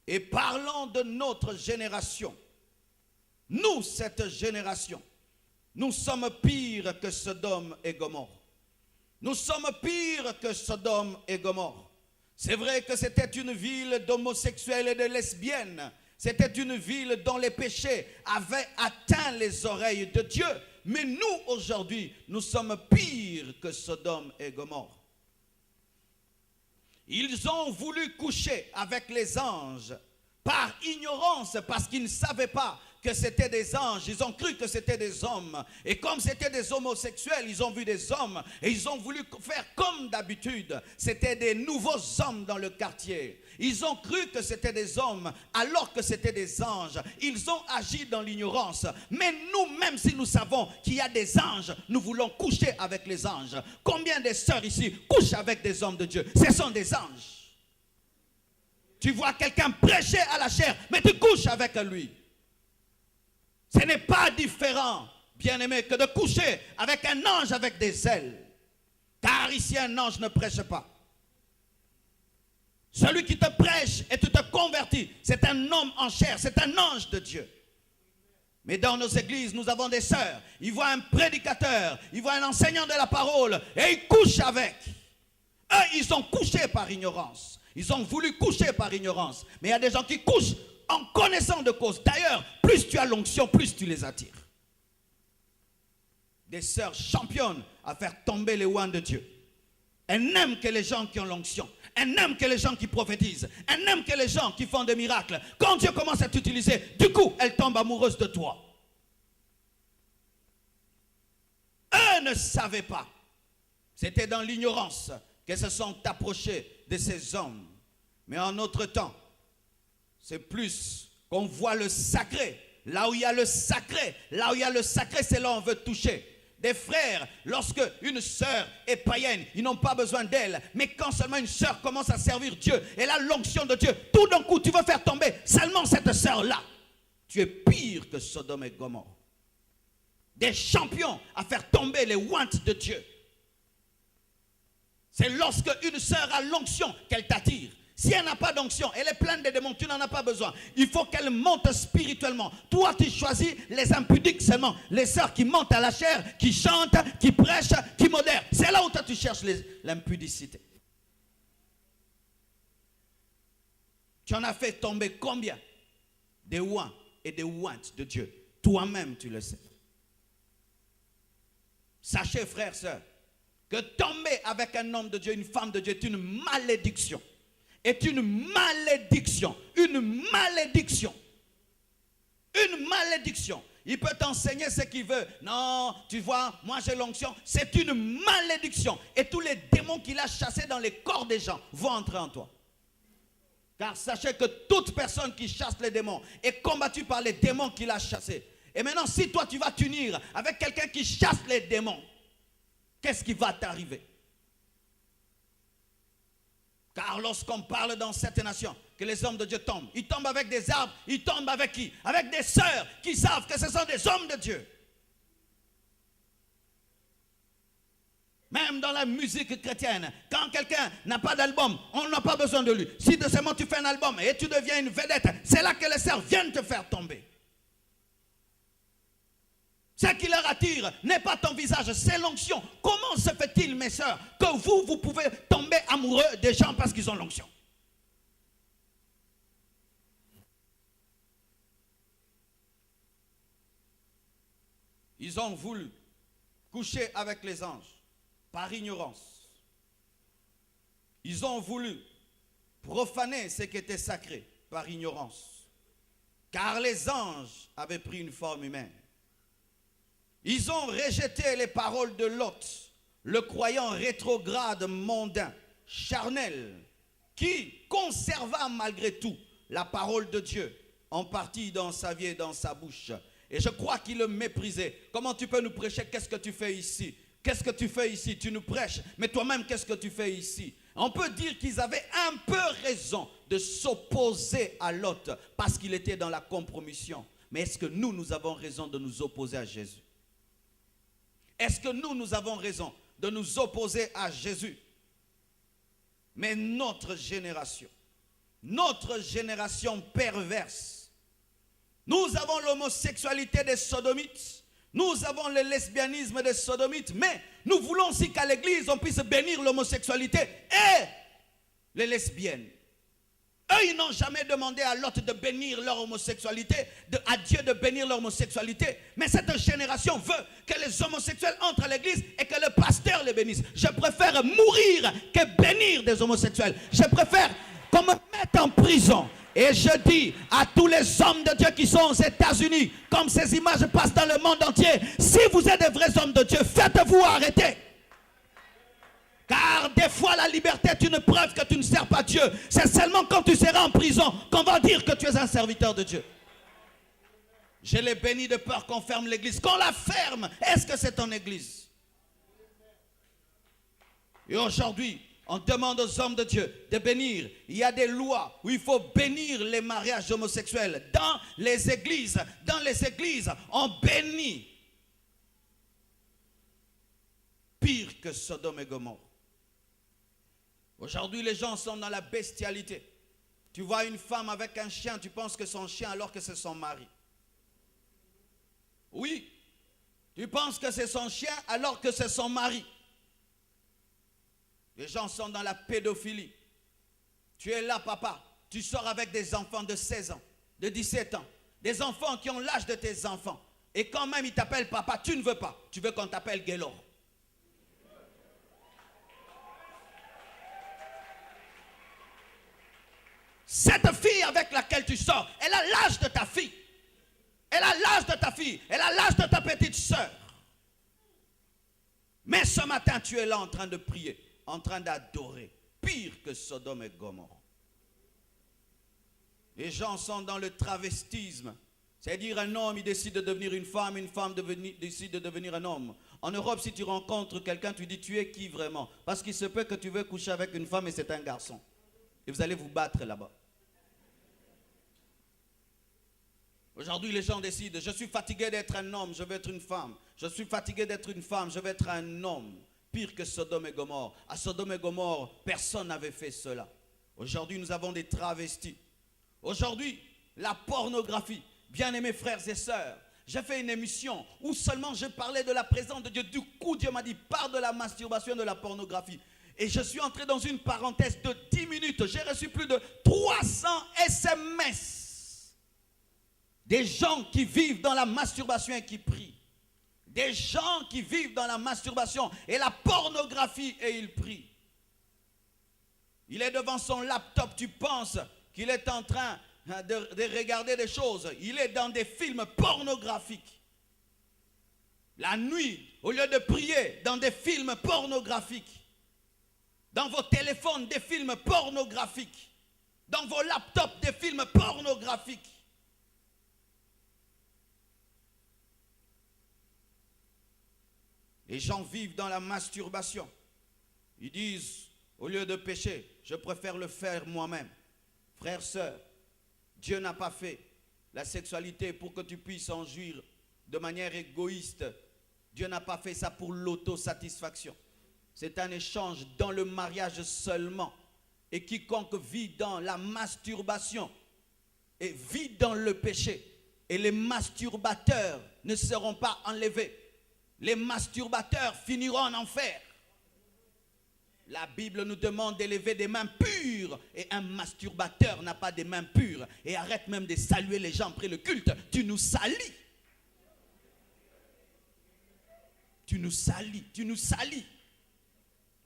Et parlant de notre génération, nous, cette génération, nous sommes pires que Sodome et Gomorrhe. Nous sommes pires que Sodome et Gomorrhe. C'est vrai que c'était une ville d'homosexuels et de lesbiennes. C'était une ville dont les péchés avaient atteint les oreilles de Dieu. Mais nous, aujourd'hui, nous sommes pires que Sodome et Gomorrhe. Ils ont voulu coucher avec les anges par ignorance, parce qu'ils ne savaient pas que c'était des anges. Ils ont cru que c'était des hommes. Et comme c'était des homosexuels, ils ont vu des hommes et ils ont voulu faire comme d'habitude. C'était des nouveaux hommes dans le quartier. Ils ont cru que c'était des hommes alors que c'était des anges. Ils ont agi dans l'ignorance. Mais nous, même si nous savons qu'il y a des anges, nous voulons coucher avec les anges. Combien de sœurs ici couchent avec des hommes de Dieu? Ce sont des anges. Tu vois quelqu'un prêcher à la chair, mais tu couches avec lui. Ce n'est pas différent, bien-aimé, que de coucher avec un ange avec des ailes. Car ici, un ange ne prêche pas. Celui qui te prêche et tu te convertis, c'est un homme en chair, c'est un ange de Dieu. Mais dans nos églises, nous avons des sœurs. Ils voient un prédicateur, ils voient un enseignant de la parole et ils couchent avec. Eux, ils ont couché par ignorance. Ils ont voulu coucher par ignorance. Mais il y a des gens qui couchent en connaissant de cause. D'ailleurs, plus tu as l'onction, plus tu les attires. Des sœurs championnes à faire tomber les oins de Dieu. Elles n'aiment que les gens qui ont l'onction. Elles n'aiment que les gens qui prophétisent. Elles n'aiment que les gens qui font des miracles. Quand Dieu commence à t'utiliser, du coup, elles tombent amoureuses de toi. Eux ne savaient pas. C'était dans l'ignorance qu'elles se sont approchées de ces hommes. Mais en notre temps, c'est plus qu'on voit le sacré. Là où il y a le sacré, c'est là où on veut toucher. Des frères, lorsque une sœur est païenne, ils n'ont pas besoin d'elle. Mais quand seulement une sœur commence à servir Dieu, elle a l'onction de Dieu, tout d'un coup tu veux faire tomber seulement cette sœur-là. Tu es pire que Sodome et Gomorrhe. Des champions à faire tomber les ouintes de Dieu. C'est lorsque une sœur a l'onction qu'elle t'attire. Si elle n'a pas d'onction, elle est pleine de démons, tu n'en as pas besoin. Il faut qu'elle monte spirituellement. Toi, tu choisis les impudiques seulement. Les sœurs qui montent à la chair, qui chantent, qui prêchent, qui modèrent. C'est là où toi, tu cherches l'impudicité. Tu en as fait tomber combien? Des ouins et des ouintes de Dieu. Toi-même, tu le sais. Sachez, frères, sœurs, que tomber avec un homme de Dieu, une femme de Dieu, est une malédiction. Est une malédiction. Une malédiction. Une malédiction. Il peut t'enseigner ce qu'il veut. Non, tu vois, moi j'ai l'onction. C'est une malédiction. Et tous les démons qu'il a chassés dans les corps des gens vont entrer en toi. Car sachez que toute personne qui chasse les démons est combattue par les démons qu'il a chassés. Et maintenant, si toi tu vas t'unir avec quelqu'un qui chasse les démons, qu'est-ce qui va t'arriver? Car lorsqu'on parle dans cette nation, que les hommes de Dieu tombent, ils tombent avec des arbres, ils tombent avec qui? Avec des sœurs qui savent que ce sont des hommes de Dieu. Même dans la musique chrétienne, quand quelqu'un n'a pas d'album, on n'a pas besoin de lui. Si de seulement tu fais un album et tu deviens une vedette, c'est là que les sœurs viennent te faire tomber. Ce qui leur attire n'est pas ton visage, c'est l'onction. Comment se fait-il, mes sœurs, que vous pouvez tomber amoureux des gens parce qu'ils ont l'onction? Ils ont voulu coucher avec les anges par ignorance. Ils ont voulu profaner ce qui était sacré par ignorance. Car les anges avaient pris une forme humaine. Ils ont rejeté les paroles de Lot, le croyant rétrograde, mondain, charnel, qui conserva malgré tout la parole de Dieu, en partie dans sa vie et dans sa bouche. Et je crois qu'il le méprisait. Comment tu peux nous prêcher? Qu'est-ce que tu fais ici? Qu'est-ce que tu fais ici? Tu nous prêches, mais toi-même, qu'est-ce que tu fais ici? On peut dire qu'ils avaient un peu raison de s'opposer à Lot, parce qu'il était dans la compromission. Mais est-ce que nous avons raison de nous opposer à Jésus? Est-ce que nous avons raison de nous opposer à Jésus? Mais notre génération, notre génération perverse. Nous avons l'homosexualité des sodomites. Nous avons le lesbianisme des sodomites. Mais nous voulons aussi qu'à l'église, on puisse bénir l'homosexualité et les lesbiennes. Eux, ils n'ont jamais demandé à l'autre de bénir leur homosexualité, à Dieu de bénir leur homosexualité. Mais cette génération veut que les homosexuels entrent à l'église et que le pasteur les bénisse. Je préfère mourir que bénir des homosexuels. Je préfère qu'on me mette en prison. Et je dis à tous les hommes de Dieu qui sont aux États-Unis, comme ces images passent dans le monde entier, si vous êtes des vrais hommes de Dieu, faites-vous arrêter. Car des fois la liberté est une preuve que tu ne sers pas Dieu. C'est seulement quand tu seras en prison qu'on va dire que tu es un serviteur de Dieu. Je les bénis de peur qu'on ferme l'église. Qu'on la ferme, est-ce que c'est ton église? Et aujourd'hui, on demande aux hommes de Dieu de bénir. Il y a des lois où il faut bénir les mariages homosexuels. Dans les églises, on bénit. Pire que Sodome et Gomorrhe. Aujourd'hui, les gens sont dans la bestialité. Tu vois une femme avec un chien, tu penses que c'est son chien alors que c'est son mari. Oui, tu penses que c'est son chien alors que c'est son mari. Les gens sont dans la pédophilie. Tu es là, papa, tu sors avec des enfants de 16 ans, de 17 ans, des enfants qui ont l'âge de tes enfants. Et quand même ils t'appellent papa, tu ne veux pas. Tu veux qu'on t'appelle Guélor. Cette fille avec laquelle tu sors, elle a l'âge de ta fille. Elle a l'âge de ta fille. Elle a l'âge de ta petite sœur. Mais ce matin, tu es là en train de prier, en train d'adorer. Pire que Sodome et Gomorrhe. Les gens sont dans le travestisme. C'est-à-dire un homme, il décide de devenir une femme décide de devenir un homme. En Europe, si tu rencontres quelqu'un, tu dis, tu es qui vraiment? Parce qu'il se peut que tu veux coucher avec une femme et c'est un garçon. Et vous allez vous battre là-bas. Aujourd'hui, les gens décident, je suis fatigué d'être un homme, je veux être une femme. Je suis fatigué d'être une femme, je veux être un homme. Pire que Sodome et Gomorrhe. À Sodome et Gomorrhe, personne n'avait fait cela. Aujourd'hui, nous avons des travestis. Aujourd'hui, la pornographie. Bien-aimés frères et sœurs, j'ai fait une émission où seulement je parlais de la présence de Dieu. Du coup, Dieu m'a dit, parle de la masturbation et de la pornographie. Et je suis entré dans une parenthèse de 10 minutes. J'ai reçu plus de 300 SMS. Des gens qui vivent dans la masturbation et qui prient. Des gens qui vivent dans la masturbation et la pornographie et ils prient. Il est devant son laptop, tu penses qu'il est en train de regarder des choses. Il est dans des films pornographiques. La nuit, au lieu de prier, dans des films pornographiques. Dans vos téléphones, des films pornographiques. Dans vos laptops, des films pornographiques. Les gens vivent dans la masturbation. Ils disent, au lieu de pécher, je préfère le faire moi-même. Frères, sœurs, Dieu n'a pas fait la sexualité pour que tu puisses en jouir de manière égoïste. Dieu n'a pas fait ça pour l'autosatisfaction. C'est un échange dans le mariage seulement. Et quiconque vit dans la masturbation et vit dans le péché. Et les masturbateurs ne seront pas enlevés. Les masturbateurs finiront en enfer. La Bible nous demande d'élever des mains pures. Et un masturbateur n'a pas des mains pures. Et arrête même de saluer les gens après le culte. Tu nous salis. Tu nous salis. Tu nous salis.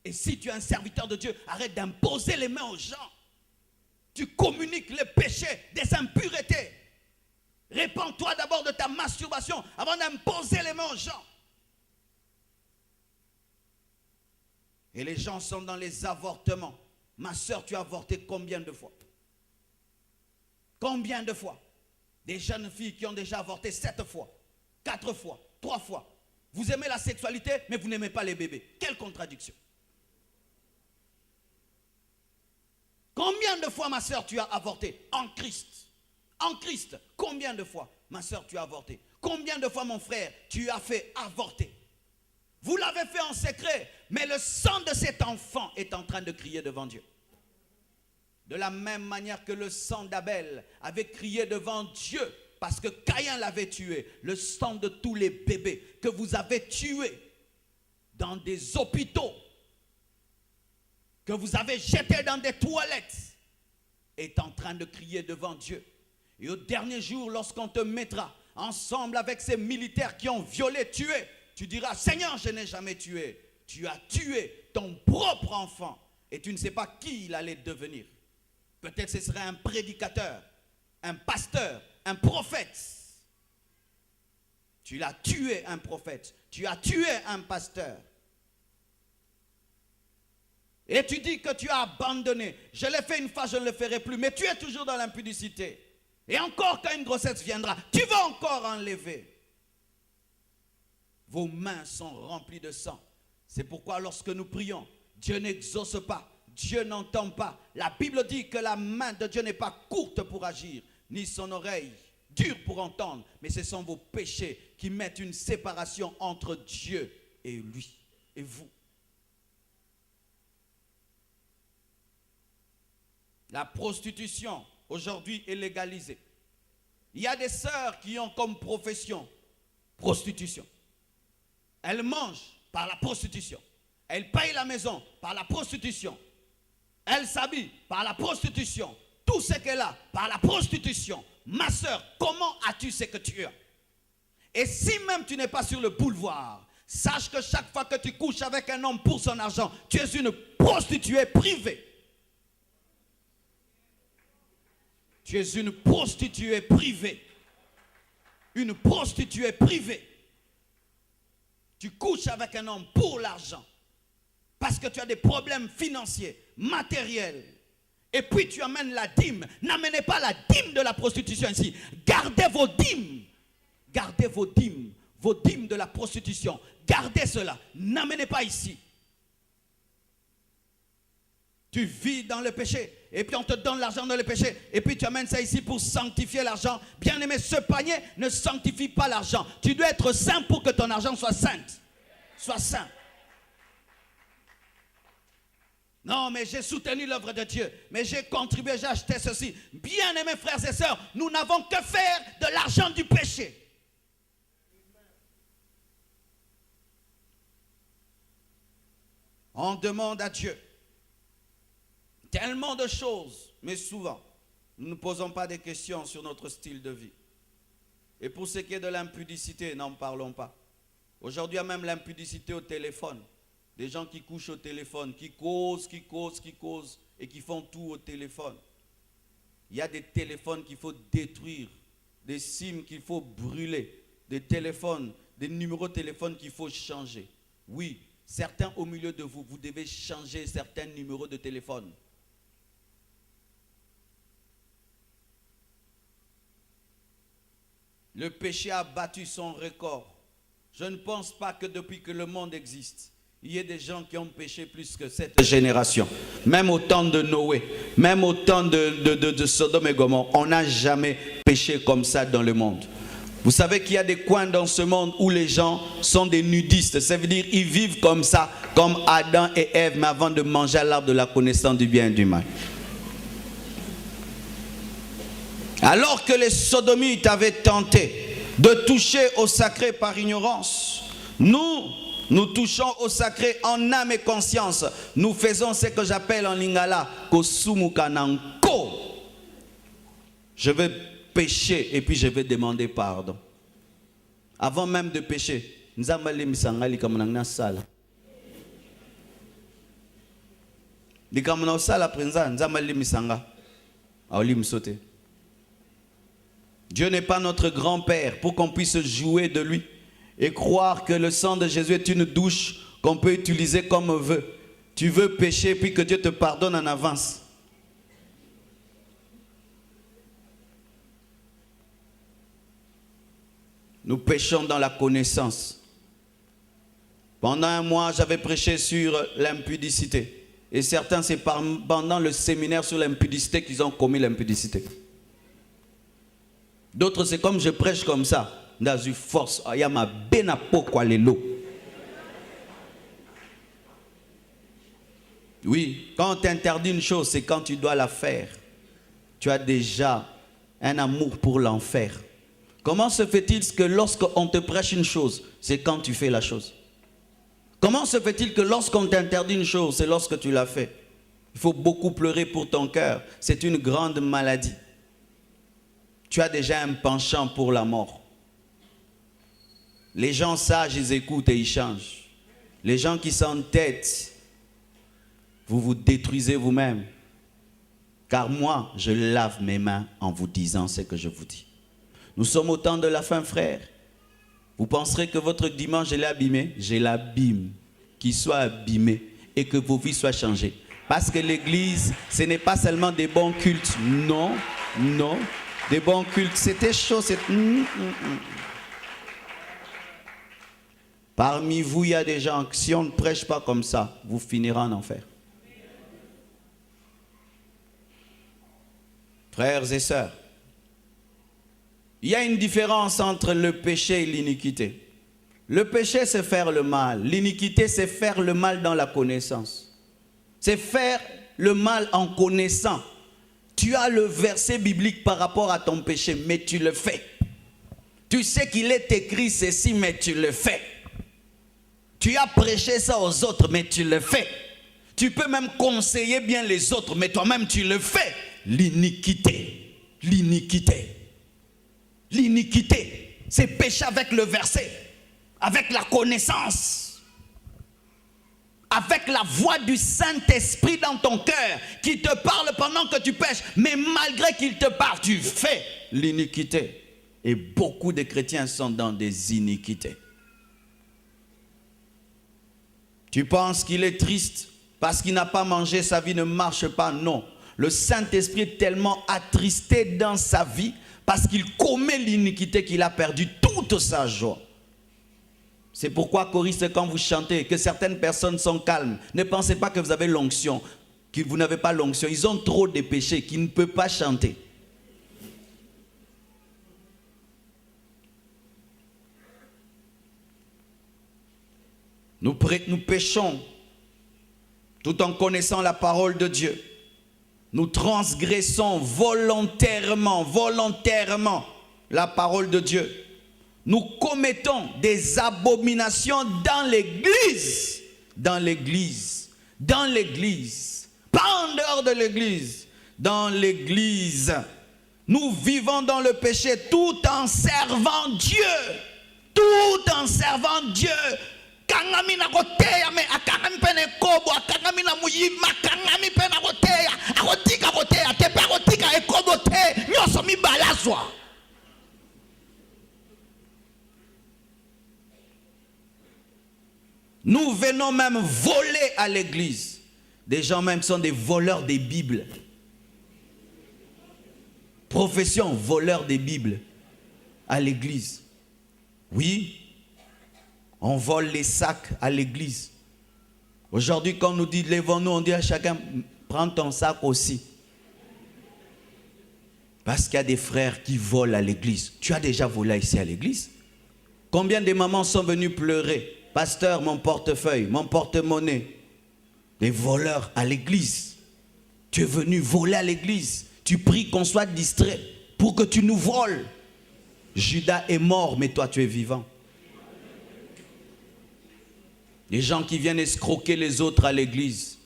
Et si tu es un serviteur de Dieu, arrête d'imposer les mains aux gens. Tu communiques les péchés des impuretés. Répands-toi d'abord de ta masturbation avant d'imposer les mains aux gens. Et les gens sont dans les avortements. Ma soeur, tu as avorté combien de fois? Combien de fois? Des jeunes filles qui ont déjà avorté 7 fois, 4 fois, 3 fois. Vous aimez la sexualité, mais vous n'aimez pas les bébés. Quelle contradiction! Combien de fois, ma soeur, tu as avorté? En Christ. En Christ. Combien de fois, ma soeur, tu as avorté? Combien de fois, mon frère, tu as fait avorter? Vous l'avez fait en secret, mais le sang de cet enfant est en train de crier devant Dieu. De la même manière que le sang d'Abel avait crié devant Dieu parce que Caïn l'avait tué, le sang de tous les bébés que vous avez tués dans des hôpitaux, que vous avez jetés dans des toilettes, est en train de crier devant Dieu. Et au dernier jour, lorsqu'on te mettra ensemble avec ces militaires qui ont violé, tué, tu diras, Seigneur, je n'ai jamais tué. Tu as tué ton propre enfant et tu ne sais pas qui il allait devenir. Peut-être ce serait un prédicateur, un pasteur, un prophète. Tu l'as tué, un prophète. Tu as tué un pasteur. Et tu dis que tu as abandonné. Je l'ai fait une fois, je ne le ferai plus. Mais tu es toujours dans l'impudicité. Et encore quand une grossesse viendra, tu vas encore enlever. Vos mains sont remplies de sang. C'est pourquoi lorsque nous prions, Dieu n'exauce pas. Dieu n'entend pas. La Bible dit que la main de Dieu n'est pas courte pour agir, ni son oreille dure pour entendre. Mais ce sont vos péchés qui mettent une séparation entre Dieu et lui, et vous. La prostitution, aujourd'hui, est légalisée. Il y a des sœurs qui ont comme profession prostitution. Elles mangent par la prostitution. Elles payent la maison par la prostitution. Elles s'habillent par la prostitution. Tout ce qu'elle a par la prostitution. Ma sœur, comment as-tu ce que tu as? Et si même tu n'es pas sur le boulevard, sache que chaque fois que tu couches avec un homme pour son argent, tu es une prostituée privée. Tu es une prostituée privée. Une prostituée privée. Tu couches avec un homme pour l'argent. Parce que tu as des problèmes financiers, matériels. Et puis tu amènes la dîme. N'amenez pas la dîme de la prostitution ici. Gardez vos dîmes. Gardez vos dîmes. Vos dîmes de la prostitution. Gardez cela. N'amenez pas ici. Tu vis dans le péché. Et puis on te donne l'argent dans le péché. Et puis tu amènes ça ici pour sanctifier l'argent. Bien aimé, ce panier ne sanctifie pas l'argent. Tu dois être saint pour que ton argent soit saint. Sois saint. Non, mais j'ai soutenu l'œuvre de Dieu. Mais j'ai contribué, j'ai acheté ceci. Bien aimés frères et sœurs, nous n'avons que faire de l'argent du péché. On demande à Dieu tellement de choses, mais souvent, nous ne posons pas des questions sur notre style de vie. Et pour ce qui est de l'impudicité, n'en parlons pas. Aujourd'hui, il y a même l'impudicité au téléphone. Des gens qui couchent au téléphone, qui causent, et qui font tout au téléphone. Il y a des téléphones qu'il faut détruire, des SIM qu'il faut brûler, des téléphones, des numéros de téléphone qu'il faut changer. Oui, certains au milieu de vous, vous devez changer certains numéros de téléphone. Le péché a battu son record. Je ne pense pas que depuis que le monde existe, il y ait des gens qui ont péché plus que cette génération. Même au temps de Noé, même au temps de Sodome et Gomorrhe, on n'a jamais péché comme ça dans le monde. Vous savez qu'il y a des coins dans ce monde où les gens sont des nudistes. Ça veut dire qu'ils vivent comme ça, comme Adam et Ève, mais avant de manger à l'arbre de la connaissance du bien et du mal. Alors que les sodomites avaient tenté de toucher au sacré par ignorance, nous touchons au sacré en âme et conscience. Nous faisons ce que j'appelle en lingala kosumukananko. Je vais pécher et puis je vais demander pardon. Avant même de pécher, nzambali misangali kamunangna sala. Dikamuna sala prenza nzambali misanga. Aoli msote. Dieu n'est pas notre grand-père pour qu'on puisse jouer de lui et croire que le sang de Jésus est une douche qu'on peut utiliser comme on veut. Tu veux pécher puis que Dieu te pardonne en avance. Nous péchons dans la connaissance. Pendant un mois, j'avais prêché sur l'impudicité. Et certains, c'est pendant le séminaire sur l'impudicité qu'ils ont commis l'impudicité. D'autres, c'est comme je prêche comme ça. Dans une force, il y a ma benapo quoi les lots. Oui, quand on t'interdit une chose, c'est quand tu dois la faire. Tu as déjà un amour pour l'enfer. Comment se fait-il que lorsqu'on te prêche une chose, c'est quand tu fais la chose? Comment se fait-il que lorsqu'on t'interdit une chose, c'est lorsque tu l'as fait? Il faut beaucoup pleurer pour ton cœur. C'est une grande maladie. Tu as déjà un penchant pour la mort. Les gens sages, ils écoutent et ils changent. Les gens qui s'entêtent, vous vous détruisez vous-même. Car moi, je lave mes mains en vous disant ce que je vous dis. Nous sommes au temps de la fin, frères. Vous penserez que votre dimanche, je l'ai abîmé? Je l'abîme. Qu'il soit abîmé et que vos vies soient changées. Parce que l'église, ce n'est pas seulement des bons cultes. Non, non. Des bons cultes, c'était chaud. Parmi vous, il y a des gens, si on ne prêche pas comme ça, vous finirez en enfer. Frères et sœurs, il y a une différence entre le péché et l'iniquité. Le péché, c'est faire le mal. L'iniquité, c'est faire le mal dans la connaissance. C'est faire le mal en connaissant. Tu as le verset biblique par rapport à ton péché, mais tu le fais. Tu sais qu'il est écrit ceci, mais tu le fais. Tu as prêché ça aux autres, mais tu le fais. Tu peux même conseiller bien les autres, mais toi-même tu le fais. L'iniquité, l'iniquité, l'iniquité, c'est pécher avec le verset, avec la connaissance, avec la voix du Saint-Esprit dans ton cœur qui te parle pendant que tu pêches, mais malgré qu'il te parle, tu fais l'iniquité. Et beaucoup de chrétiens sont dans des iniquités. Tu penses qu'il est triste parce qu'il n'a pas mangé, sa vie ne marche pas? Non. Le Saint-Esprit est tellement attristé dans sa vie parce qu'il commet l'iniquité qu'il a perdu toute sa joie. C'est pourquoi, choristes, quand vous chantez, que certaines personnes sont calmes. Ne pensez pas que vous avez l'onction, que vous n'avez pas l'onction. Ils ont trop de péchés qu'ils ne peuvent pas chanter. Nous péchons tout en connaissant la parole de Dieu. Nous transgressons volontairement la parole de Dieu. Nous commettons des abominations dans l'église. Dans l'église. Dans l'église. Pas en dehors de l'église. Dans l'église. Nous vivons dans le péché tout en servant Dieu. Tout en servant Dieu. Kangami na koteya me akangami pene kobo akangami na muyima kangami pene koteya akotika koteya te pa kotika ekobo te nyoso mi balazwa. Nous venons même voler à l'église. Des gens même sont des voleurs des Bibles. Profession voleur des Bibles à l'église. Oui. On vole les sacs à l'église. Aujourd'hui, quand on nous dit lèvons-nous, on dit à chacun, prends ton sac aussi. Parce qu'il y a des frères qui volent à l'église. Tu as déjà volé ici à l'église? Combien de mamans sont venues pleurer? Pasteur, mon portefeuille, mon porte-monnaie. Des voleurs à l'église. Tu es venu voler à l'église. Tu pries qu'on soit distrait pour que tu nous voles. Judas est mort, mais toi tu es vivant. Les gens qui viennent escroquer les autres à l'église.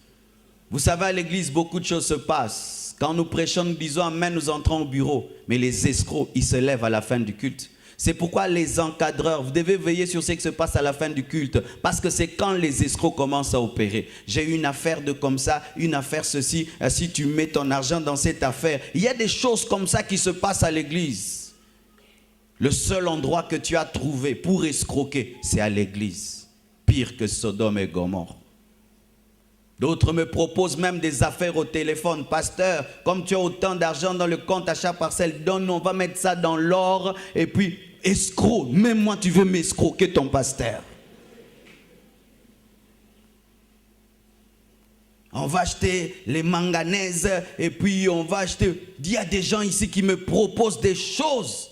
Vous savez, à l'église, beaucoup de choses se passent. Quand nous prêchons, nous disons amen, nous entrons au bureau. Mais les escrocs, ils se lèvent à la fin du culte. C'est pourquoi les encadreurs, vous devez veiller sur ce qui se passe à la fin du culte. Parce que c'est quand les escrocs commencent à opérer. J'ai eu une affaire de comme ça, une affaire ceci. Si tu mets ton argent dans cette affaire, il y a des choses comme ça qui se passent à l'église. Le seul endroit que tu as trouvé pour escroquer, c'est à l'église. Pire que Sodome et Gomorrhe. D'autres me proposent même des affaires au téléphone. Pasteur, comme tu as autant d'argent dans le compte à chaque parcelle, donne, on va mettre ça dans l'or. Et puis, escroc, même moi tu veux m'escroquer ton pasteur. On va acheter les manganèses et puis on va acheter... Il y a des gens ici qui me proposent des choses.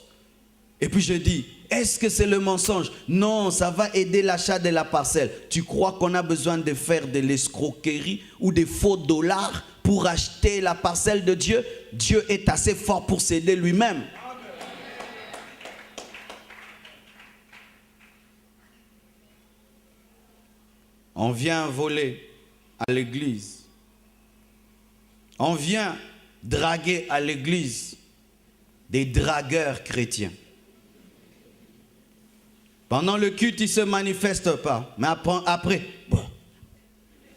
Et puis je dis, est-ce que c'est le mensonge? Non, ça va aider l'achat de la parcelle. Tu crois qu'on a besoin de faire de l'escroquerie ou des faux dollars pour acheter la parcelle de Dieu? Dieu est assez fort pour s'aider lui-même. On vient voler à l'église. On vient draguer à l'église des dragueurs chrétiens. Pendant le culte, ils ne se manifestent pas. Mais après bon,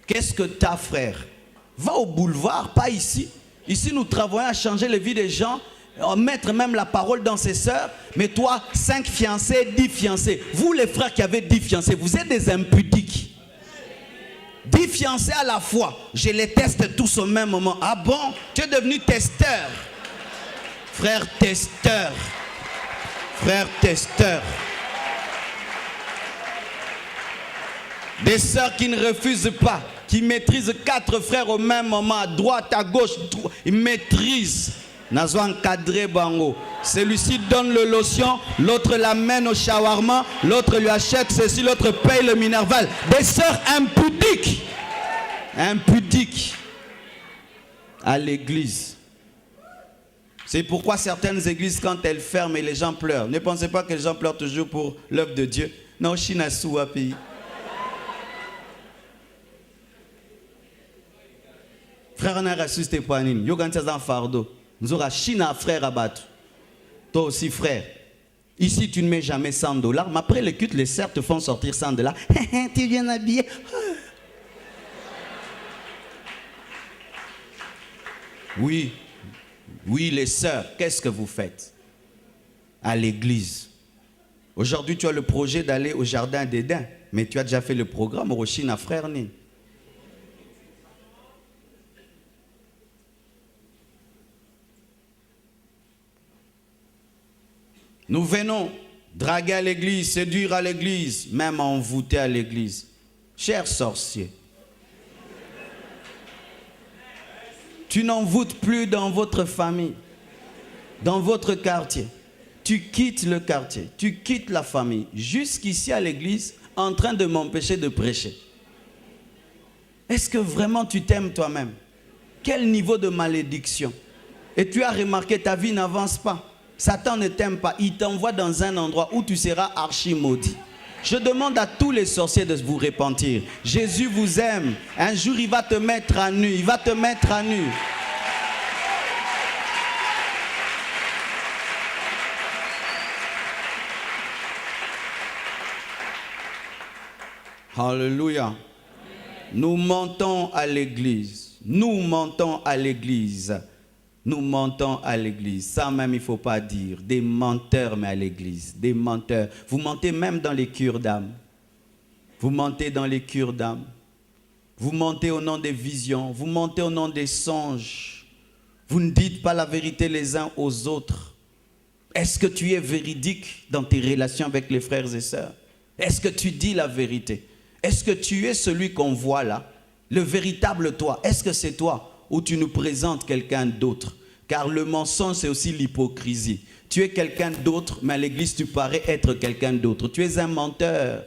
qu'est-ce que tu as, frère? Va au boulevard, pas ici. Ici, nous travaillons à changer les vies des gens, à mettre même la parole dans ses sœurs. Mais toi, 5 fiancés, 10 fiancés. Vous, les frères qui avez 10 fiancés, vous êtes des impudiques. 10 fiancés à la fois. Je les teste tous au même moment. Ah bon? Tu es devenu testeur. Frère testeur. Frère testeur. Des sœurs qui ne refusent pas, qui maîtrisent 4 frères au même moment, à droite, à gauche, ils maîtrisent. Nazo encadré bango. Celui-ci donne le lotion, l'autre l'amène au shawarma, l'autre lui achète ceci, l'autre paye le minerval. Des sœurs impudiques. Impudiques à l'église. C'est pourquoi certaines églises, quand elles ferment et les gens pleurent, ne pensez pas que les gens pleurent toujours pour l'œuvre de Dieu. Non, China Soua pays. Frère, on a reçu tes poignines. Yo quand c'est un fardeau. Nous aurons China frère à battre. Toi aussi frère. Ici tu ne mets jamais $100. Mais après le culte, les sœurs te font sortir $100. Tu viens habiller. Oui. Oui les sœurs, qu'est-ce que vous faites à l'église? Aujourd'hui tu as le projet d'aller au jardin d'Éden. Mais tu as déjà fait le programme au China frère ni. Nous venons draguer à l'église, séduire à l'église, même envoûter à l'église. Chers sorciers, tu n'envoûtes plus dans votre famille, dans votre quartier. Tu quittes le quartier, tu quittes la famille, jusqu'ici à l'église, en train de m'empêcher de prêcher. Est-ce que vraiment tu t'aimes toi-même? Quel niveau de malédiction? Et tu as remarqué, ta vie n'avance pas. Satan ne t'aime pas, il t'envoie dans un endroit où tu seras archi maudit. Je demande à tous les sorciers de vous repentir. Jésus vous aime. Un jour, il va te mettre à nu. Il va te mettre à nu. Alléluia. Nous mentons à l'église. Nous mentons à l'église. Nous mentons à l'église. Ça même, il ne faut pas dire. Des menteurs, mais à l'église. Des menteurs. Vous mentez même dans les cures d'âme. Vous mentez dans les cures d'âme. Vous mentez au nom des visions. Vous mentez au nom des songes. Vous ne dites pas la vérité les uns aux autres. Est-ce que tu es véridique dans tes relations avec les frères et sœurs? Est-ce que tu dis la vérité? Est-ce que tu es celui qu'on voit là? Le véritable toi, est-ce que c'est toi? Ou tu nous présentes quelqu'un d'autre? Car le mensonge, c'est aussi l'hypocrisie. Tu es quelqu'un d'autre, mais à l'église, tu parais être quelqu'un d'autre. Tu es un menteur.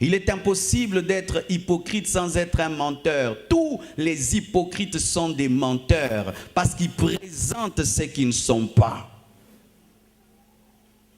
Il est impossible d'être hypocrite sans être un menteur. Tous les hypocrites sont des menteurs parce qu'ils présentent ce qu'ils ne sont pas.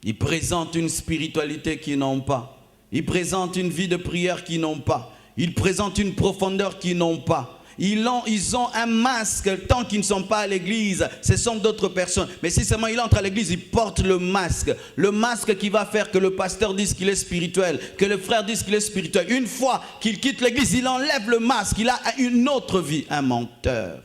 Ils présentent une spiritualité qu'ils n'ont pas. Ils présentent une vie de prière qu'ils n'ont pas. Ils présentent une profondeur qu'ils n'ont pas. Ils ont un masque tant qu'ils ne sont pas à l'église. Ce sont d'autres personnes. Mais si seulement il entre à l'église, il porte le masque. Le masque qui va faire que le pasteur dise qu'il est spirituel, que le frère dise qu'il est spirituel. Une fois qu'il quitte l'église, il enlève le masque. Il a une autre vie, un menteur.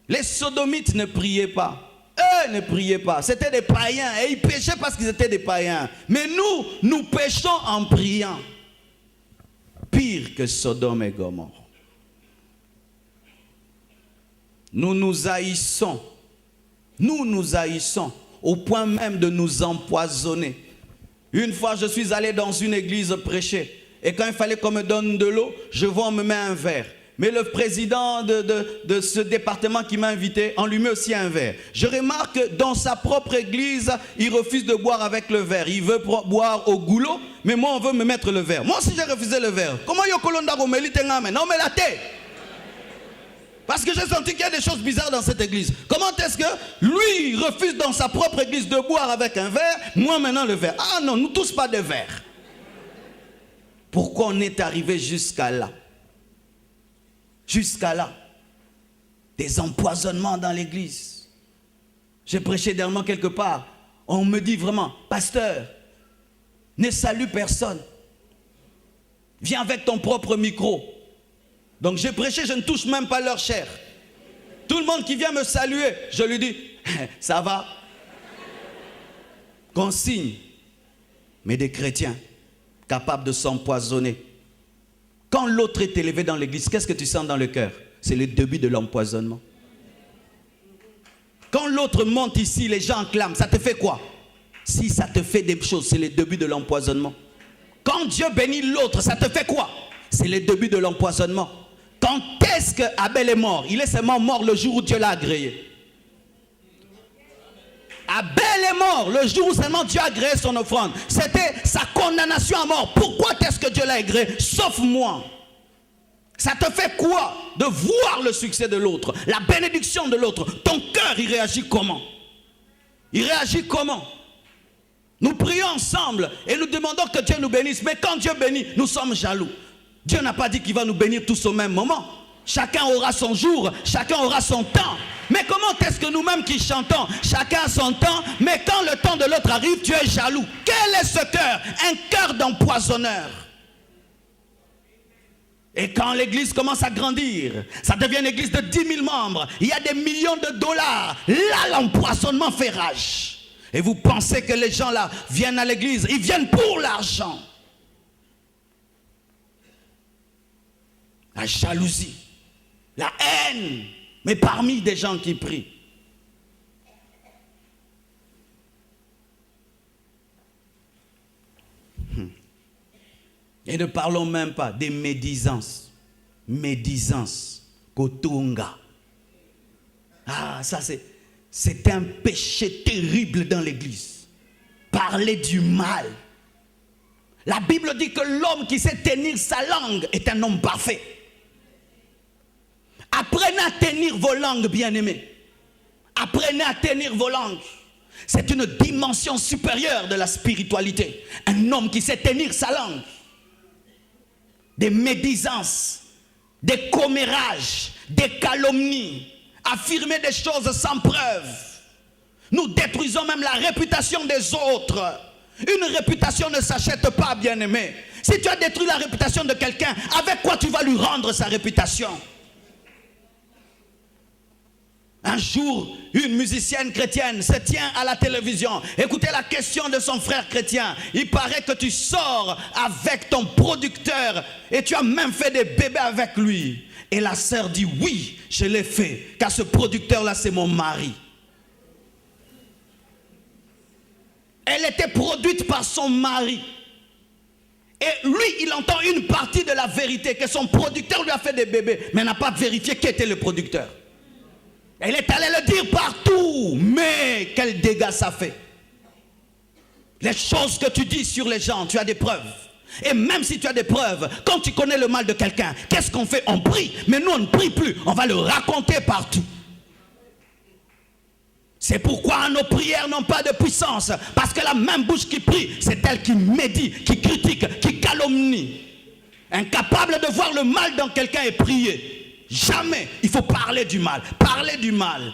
Les sodomites ne priaient pas. Eux ne priaient pas. C'était des païens. Et ils péchaient parce qu'ils étaient des païens. Mais nous péchons en priant. Pire que Sodome et Gomorrhe. Nous nous haïssons. Nous nous haïssons au point même de nous empoisonner. Une fois, je suis allé dans une église prêcher. Et quand il fallait qu'on me donne de l'eau, je vois, on me met un verre. Mais le président de ce département qui m'a invité, on lui met aussi un verre. Je remarque que dans sa propre église, il refuse de boire avec le verre. Il veut boire au goulot, mais moi, on veut me mettre le verre. Moi aussi, j'ai refusé le verre. Comment Yokolonda Romeli Tengame? Non, mais la tête. Parce que j'ai senti qu'il y a des choses bizarres dans cette église. Comment est-ce que lui, il refuse dans sa propre église de boire avec un verre, moi maintenant le verre? Ah non, nous tous pas de verre. Pourquoi on est arrivé jusqu'à là? Jusqu'à là. Des empoisonnements dans l'église. J'ai prêché dernièrement quelque part. On me dit vraiment, pasteur, ne salue personne. Viens avec ton propre micro. Donc j'ai prêché, je ne touche même pas leur chair. Tout le monde qui vient me saluer, je lui dis, ça va. Consigne. Mais des chrétiens capables de s'empoisonner. Quand l'autre est élevé dans l'église, qu'est-ce que tu sens dans le cœur? C'est le début de l'empoisonnement. Quand l'autre monte ici, les gens clament, ça te fait quoi? Si ça te fait des choses, c'est le début de l'empoisonnement. Quand Dieu bénit l'autre, ça te fait quoi? C'est le début de l'empoisonnement. Quand est-ce que Abel est mort? Il est seulement mort le jour où Dieu l'a agréé. Abel est mort le jour où seulement Dieu a agréé son offrande. C'était sa condamnation à mort. Pourquoi est-ce que Dieu l'a agréé? Sauf moi. Ça te fait quoi de voir le succès de l'autre, la bénédiction de l'autre? Ton cœur, il réagit comment? Il réagit comment? Nous prions ensemble et nous demandons que Dieu nous bénisse. Mais quand Dieu bénit, nous sommes jaloux. Dieu n'a pas dit qu'il va nous bénir tous au même moment. Chacun aura son jour, chacun aura son temps. Mais comment est-ce que nous-mêmes qui chantons, chacun a son temps, mais quand le temps de l'autre arrive, tu es jaloux? Quel est ce cœur? Un cœur d'empoisonneur. Et quand l'église commence à grandir, ça devient une église de 10 000 membres, il y a des millions de dollars, là l'empoisonnement fait rage. Et vous pensez que les gens là viennent à l'église, ils viennent pour l'argent. La jalousie, la haine, mais parmi des gens qui prient. Et ne parlons même pas des médisances. Médisance, kotunga. Ah, ça c'est un péché terrible dans l'église. Parler du mal. La Bible dit que l'homme qui sait tenir sa langue est un homme parfait. Apprenez à tenir vos langues, bien-aimés. Apprenez à tenir vos langues. C'est une dimension supérieure de la spiritualité. Un homme qui sait tenir sa langue. Des médisances, des commérages, des calomnies, affirmer des choses sans preuve. Nous détruisons même la réputation des autres. Une réputation ne s'achète pas, bien-aimé. Si tu as détruit la réputation de quelqu'un, avec quoi tu vas lui rendre sa réputation? Un jour, une musicienne chrétienne se tient à la télévision. Écoutez la question de son frère chrétien. Il paraît que tu sors avec ton producteur et tu as même fait des bébés avec lui. Et la sœur dit oui, je l'ai fait, car ce producteur-là, c'est mon mari. Elle était produite par son mari. Et lui, il entend une partie de la vérité, que son producteur lui a fait des bébés, mais n'a pas vérifié qui était le producteur. Elle est allée le dire partout, mais quel dégât ça fait. Les choses que tu dis sur les gens, tu as des preuves. Et même si tu as des preuves, quand tu connais le mal de quelqu'un, qu'est-ce qu'on fait? On prie, mais nous on ne prie plus, on va le raconter partout. C'est pourquoi nos prières n'ont pas de puissance, parce que la même bouche qui prie, c'est elle qui médit, qui critique, qui calomnie. Incapable de voir le mal dans quelqu'un et prier. Jamais, il faut parler du mal, parler du mal.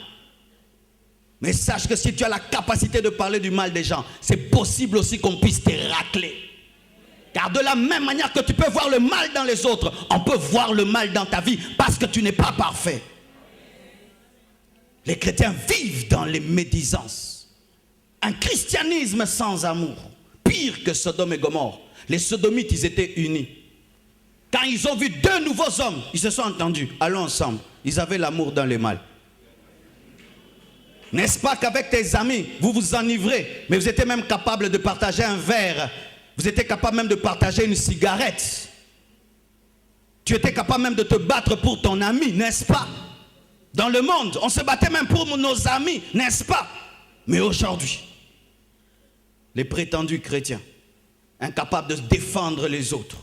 Mais sache que si tu as la capacité de parler du mal des gens, c'est possible aussi qu'on puisse te racler. Car de la même manière que tu peux voir le mal dans les autres, on peut voir le mal dans ta vie parce que tu n'es pas parfait. Les chrétiens vivent dans les médisances. Un christianisme sans amour, pire que Sodome et Gomorrhe. Les sodomites, ils étaient unis. Quand ils ont vu deux nouveaux hommes, ils se sont entendus. Allons ensemble. Ils avaient l'amour dans le mal. N'est-ce pas qu'avec tes amis, vous vous enivrez, mais vous étiez même capable de partager un verre. Vous étiez capable même de partager une cigarette. Tu étais capable même de te battre pour ton ami, n'est-ce pas? Dans le monde, on se battait même pour nos amis, n'est-ce pas? Mais aujourd'hui, les prétendus chrétiens, incapables de défendre les autres.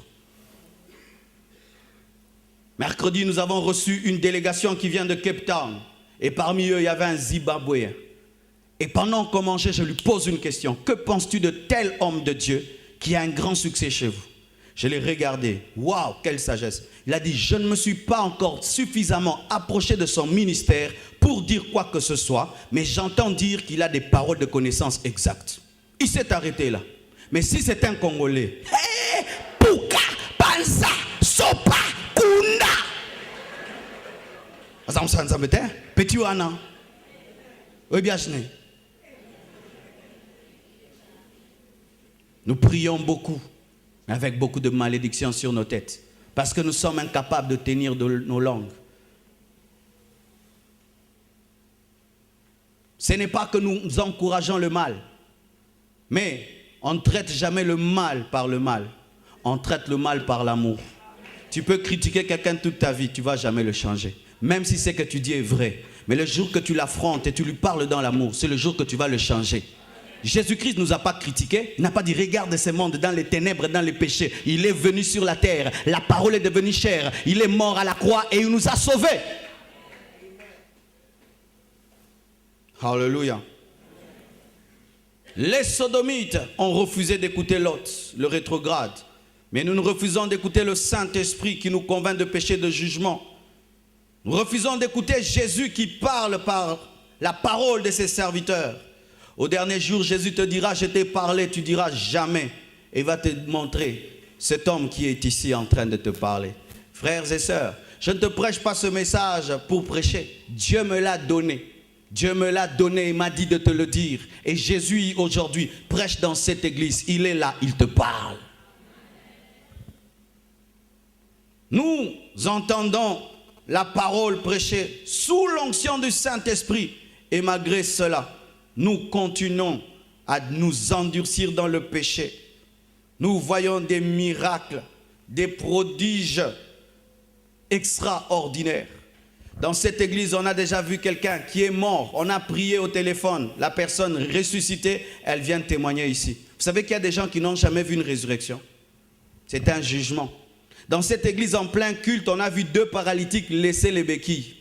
Mercredi, nous avons reçu une délégation qui vient de Cape Town. Et parmi eux, il y avait un Zimbabwéen. Et pendant qu'on mangeait, je lui pose une question. Que penses-tu de tel homme de Dieu qui a un grand succès chez vous? Je l'ai regardé. Waouh, quelle sagesse. Il a dit, je ne me suis pas encore suffisamment approché de son ministère pour dire quoi que ce soit, mais j'entends dire qu'il a des paroles de connaissance exactes. Il s'est arrêté là. Mais si c'est un Congolais, hey, Puka, Panza, Sopa, Kunda. Petit Wana. Oui, bien. Nous prions beaucoup, avec beaucoup de malédictions sur nos têtes, parce que nous sommes incapables de tenir nos langues. Ce n'est pas que nous encourageons le mal, mais on ne traite jamais le mal par le mal. On traite le mal par l'amour. Tu peux critiquer quelqu'un toute ta vie, tu ne vas jamais le changer. Même si ce que tu dis est vrai. Mais le jour que tu l'affrontes et tu lui parles dans l'amour, c'est le jour que tu vas le changer. Jésus-Christ ne nous a pas critiqués. Il n'a pas dit, regarde ce monde dans les ténèbres, dans les péchés. Il est venu sur la terre. La parole est devenue chair. Il est mort à la croix et il nous a sauvés. Alléluia. Les sodomites ont refusé d'écouter Lot, le rétrograde. Mais nous refusons d'écouter le Saint-Esprit qui nous convainc de péché, de jugement. Nous refusons d'écouter Jésus qui parle par la parole de ses serviteurs. Au dernier jour, Jésus te dira, je t'ai parlé, tu diras jamais. Et il va te montrer cet homme qui est ici en train de te parler. Frères et sœurs, je ne te prêche pas ce message pour prêcher. Dieu me l'a donné. Dieu me l'a donné et m'a dit de te le dire. Et Jésus aujourd'hui prêche dans cette église. Il est là, il te parle. Nous entendons la parole prêchée sous l'onction du Saint-Esprit. Et malgré cela, nous continuons à nous endurcir dans le péché. Nous voyons des miracles, des prodiges extraordinaires. Dans cette église, on a déjà vu quelqu'un qui est mort. On a prié au téléphone. La personne ressuscitée, elle vient témoigner ici. Vous savez qu'il y a des gens qui n'ont jamais vu une résurrection. C'est un jugement. Dans cette église, en plein culte, on a vu 2 paralytiques laisser les béquilles.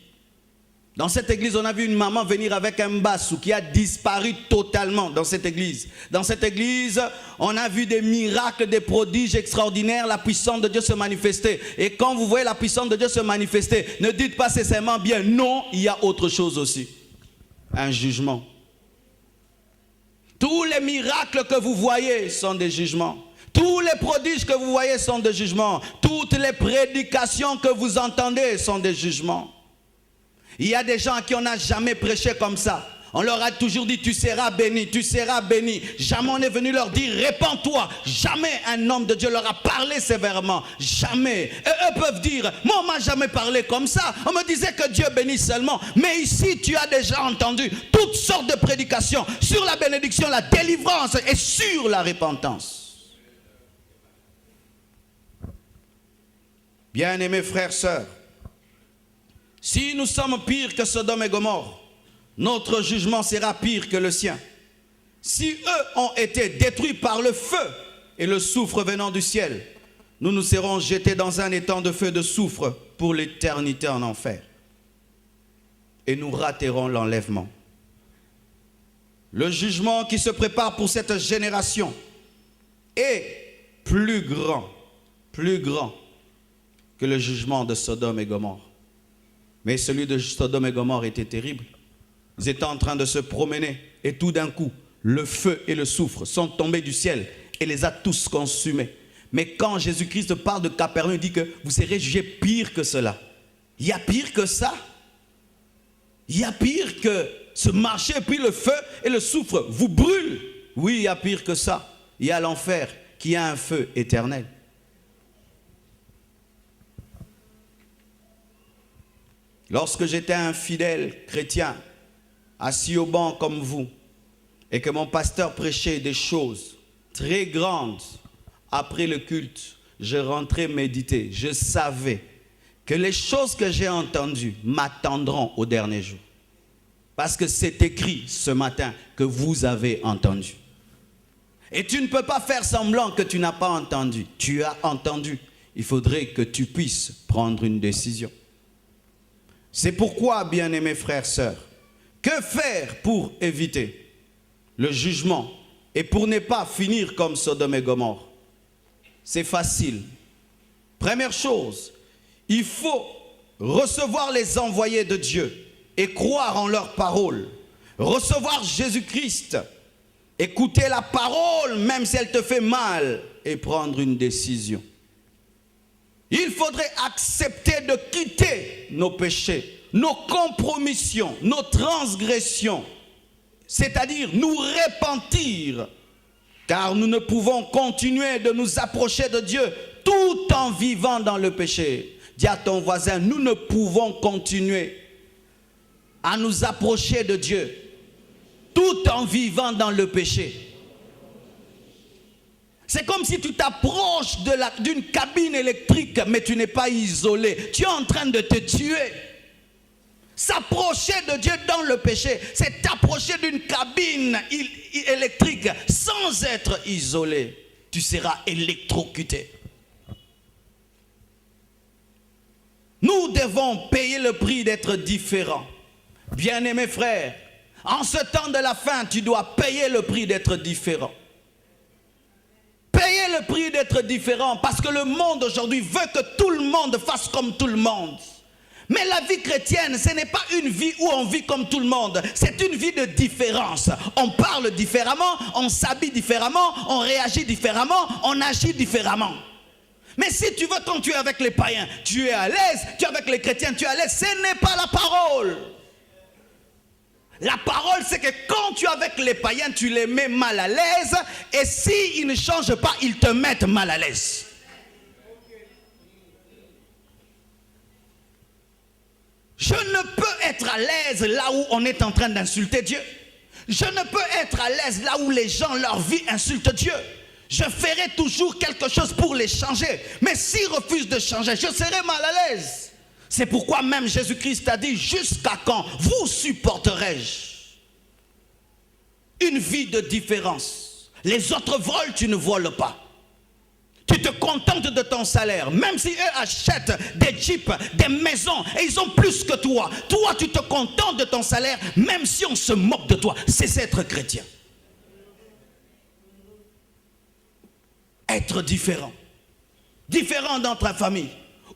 Dans cette église, on a vu une maman venir avec un bassou qui a disparu totalement dans cette église. Dans cette église, on a vu des miracles, des prodiges extraordinaires, la puissance de Dieu se manifester. Et quand vous voyez la puissance de Dieu se manifester, ne dites pas c'est seulement bien. Non, il y a autre chose aussi. Un jugement. Tous les miracles que vous voyez sont des jugements. Tous les prodiges que vous voyez sont des jugements. Toutes les prédications que vous entendez sont des jugements. Il y a des gens à qui on n'a jamais prêché comme ça. On leur a toujours dit, tu seras béni, tu seras béni. Jamais on est venu leur dire, répands-toi. Jamais un homme de Dieu leur a parlé sévèrement. Jamais. Et eux peuvent dire, moi on m'a jamais parlé comme ça. On me disait que Dieu bénisse seulement. Mais ici, tu as déjà entendu toutes sortes de prédications sur la bénédiction, la délivrance et sur la repentance. Bien-aimés frères, sœurs, si nous sommes pires que Sodome et Gomorrhe, notre jugement sera pire que le sien. Si eux ont été détruits par le feu et le soufre venant du ciel, nous nous serons jetés dans un étang de feu et de soufre pour l'éternité en enfer. Et nous raterons l'enlèvement. Le jugement qui se prépare pour cette génération est plus grand que le jugement de Sodome et Gomorrhe. Mais celui de Sodome et Gomorrhe était terrible. Ils étaient en train de se promener et tout d'un coup, le feu et le soufre sont tombés du ciel et les a tous consumés. Mais quand Jésus-Christ parle de Capernaum, il dit que vous serez jugés pire que cela. Il y a pire que ça. Il y a pire que ce marché et puis le feu et le soufre vous brûlent. Oui, il y a pire que ça. Il y a l'enfer qui a un feu éternel. Lorsque j'étais un fidèle chrétien, assis au banc comme vous, et que mon pasteur prêchait des choses très grandes après le culte, je rentrais méditer. Je savais que les choses que j'ai entendues m'attendront au dernier jour. Parce que c'est écrit ce matin que vous avez entendu. Et tu ne peux pas faire semblant que tu n'as pas entendu. Tu as entendu. Il faudrait que tu puisses prendre une décision. C'est pourquoi, bien-aimés frères, sœurs, que faire pour éviter le jugement et pour ne pas finir comme Sodome et Gomorrhe? C'est facile. Première chose, il faut recevoir les envoyés de Dieu et croire en leurs paroles. Recevoir Jésus-Christ, écouter la parole même si elle te fait mal et prendre une décision. Il faudrait accepter de quitter nos péchés, nos compromissions, nos transgressions, c'est-à-dire nous repentir, car nous ne pouvons continuer de nous approcher de Dieu tout en vivant dans le péché. Dis à ton voisin, nous ne pouvons continuer à nous approcher de Dieu tout en vivant dans le péché. C'est comme si tu t'approches d'une cabine électrique, mais tu n'es pas isolé. Tu es en train de te tuer. S'approcher de Dieu dans le péché, c'est t'approcher d'une cabine électrique sans être isolé. Tu seras électrocuté. Nous devons payer le prix d'être différents. Bien-aimés frères, en ce temps de la fin, tu dois payer le prix d'être différent. Payer le prix d'être différent parce que le monde aujourd'hui veut que tout le monde fasse comme tout le monde. Mais la vie chrétienne, ce n'est pas une vie où on vit comme tout le monde. C'est une vie de différence. On parle différemment, on s'habille différemment, on réagit différemment, on agit différemment. Mais si tu veux, quand tu es avec les païens, tu es à l'aise, tu es avec les chrétiens, tu es à l'aise, ce n'est pas la parole. La parole, c'est que quand tu es avec les païens, tu les mets mal à l'aise. Et s'ils ne changent pas, ils te mettent mal à l'aise. Je ne peux être à l'aise là où on est en train d'insulter Dieu. Je ne peux être à l'aise là où les gens, leur vie, insultent Dieu. Je ferai toujours quelque chose pour les changer. Mais s'ils refusent de changer, je serai mal à l'aise. C'est pourquoi même Jésus-Christ a dit, jusqu'à quand vous supporterai-je une vie de différence? Les autres volent, tu ne voles pas. Tu te contentes de ton salaire, même si eux achètent des jeeps, des maisons, et ils ont plus que toi. Toi, tu te contentes de ton salaire, même si on se moque de toi. C'est être chrétien. Être différent. Différent dans ta famille.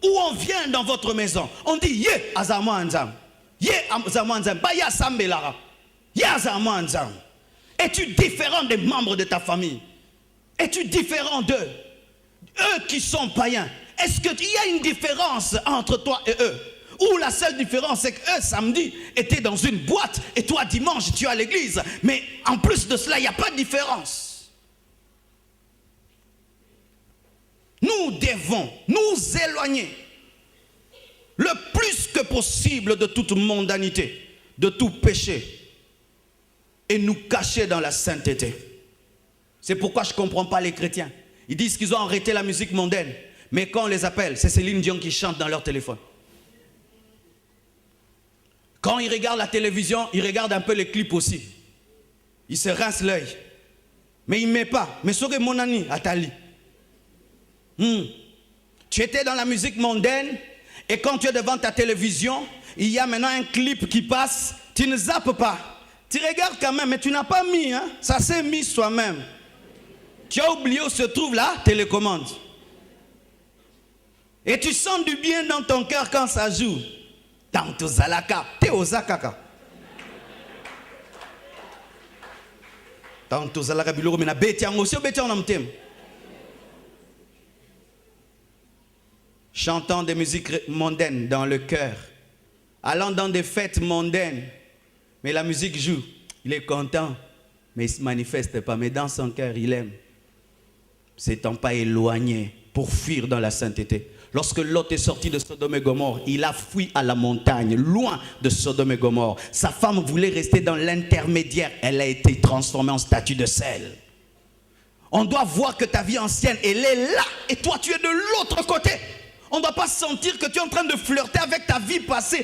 Où on vient dans votre maison, on dit Ye azamo anzam, Ye azamo anzam, Baya sambelara, Ye azamo anzam. Es-tu différent des membres de ta famille? Es-tu différent d'eux? Eux qui sont païens, est-ce qu'il y a une différence entre toi et eux? Ou la seule différence, c'est qu'eux, samedi, étaient dans une boîte et toi, dimanche, tu es à l'église. Mais en plus de cela, il n'y a pas de différence. Nous devons nous éloigner le plus que possible de toute mondanité, de tout péché, et nous cacher dans la sainteté. C'est pourquoi je ne comprends pas les chrétiens. Ils disent qu'ils ont arrêté la musique mondaine, mais quand on les appelle, c'est Céline Dion qui chante dans leur téléphone. Quand ils regardent la télévision, ils regardent un peu les clips aussi. Ils se rincent l'œil. Mais ils ne mettent pas. Mais ce que mon ami, Atali. Tu étais dans la musique mondaine et quand tu es devant ta télévision, il y a maintenant un clip qui passe, tu ne zappes pas. Tu regardes quand même, mais tu n'as pas mis, hein? Ça s'est mis soi-même. Tu as oublié où se trouve la télécommande. Et tu sens du bien dans ton cœur quand ça joue. Tanto zalaka, te ozakaka. Tanto zalaka biloko mena betiango, si betiango na mtem. Chantant des musiques mondaines dans le cœur, allant dans des fêtes mondaines, mais la musique joue, il est content, mais il ne se manifeste pas, mais dans son cœur, il aime. S'étant pas éloigné pour fuir dans la sainteté. Lorsque Lot est sorti de Sodome et Gomorrhe, il a fui à la montagne, loin de Sodome et Gomorrhe. Sa femme voulait rester dans l'intermédiaire, elle a été transformée en statue de sel. On doit voir que ta vie ancienne, elle est là et toi tu es de l'autre côté. On ne doit pas sentir que tu es en train de flirter avec ta vie passée.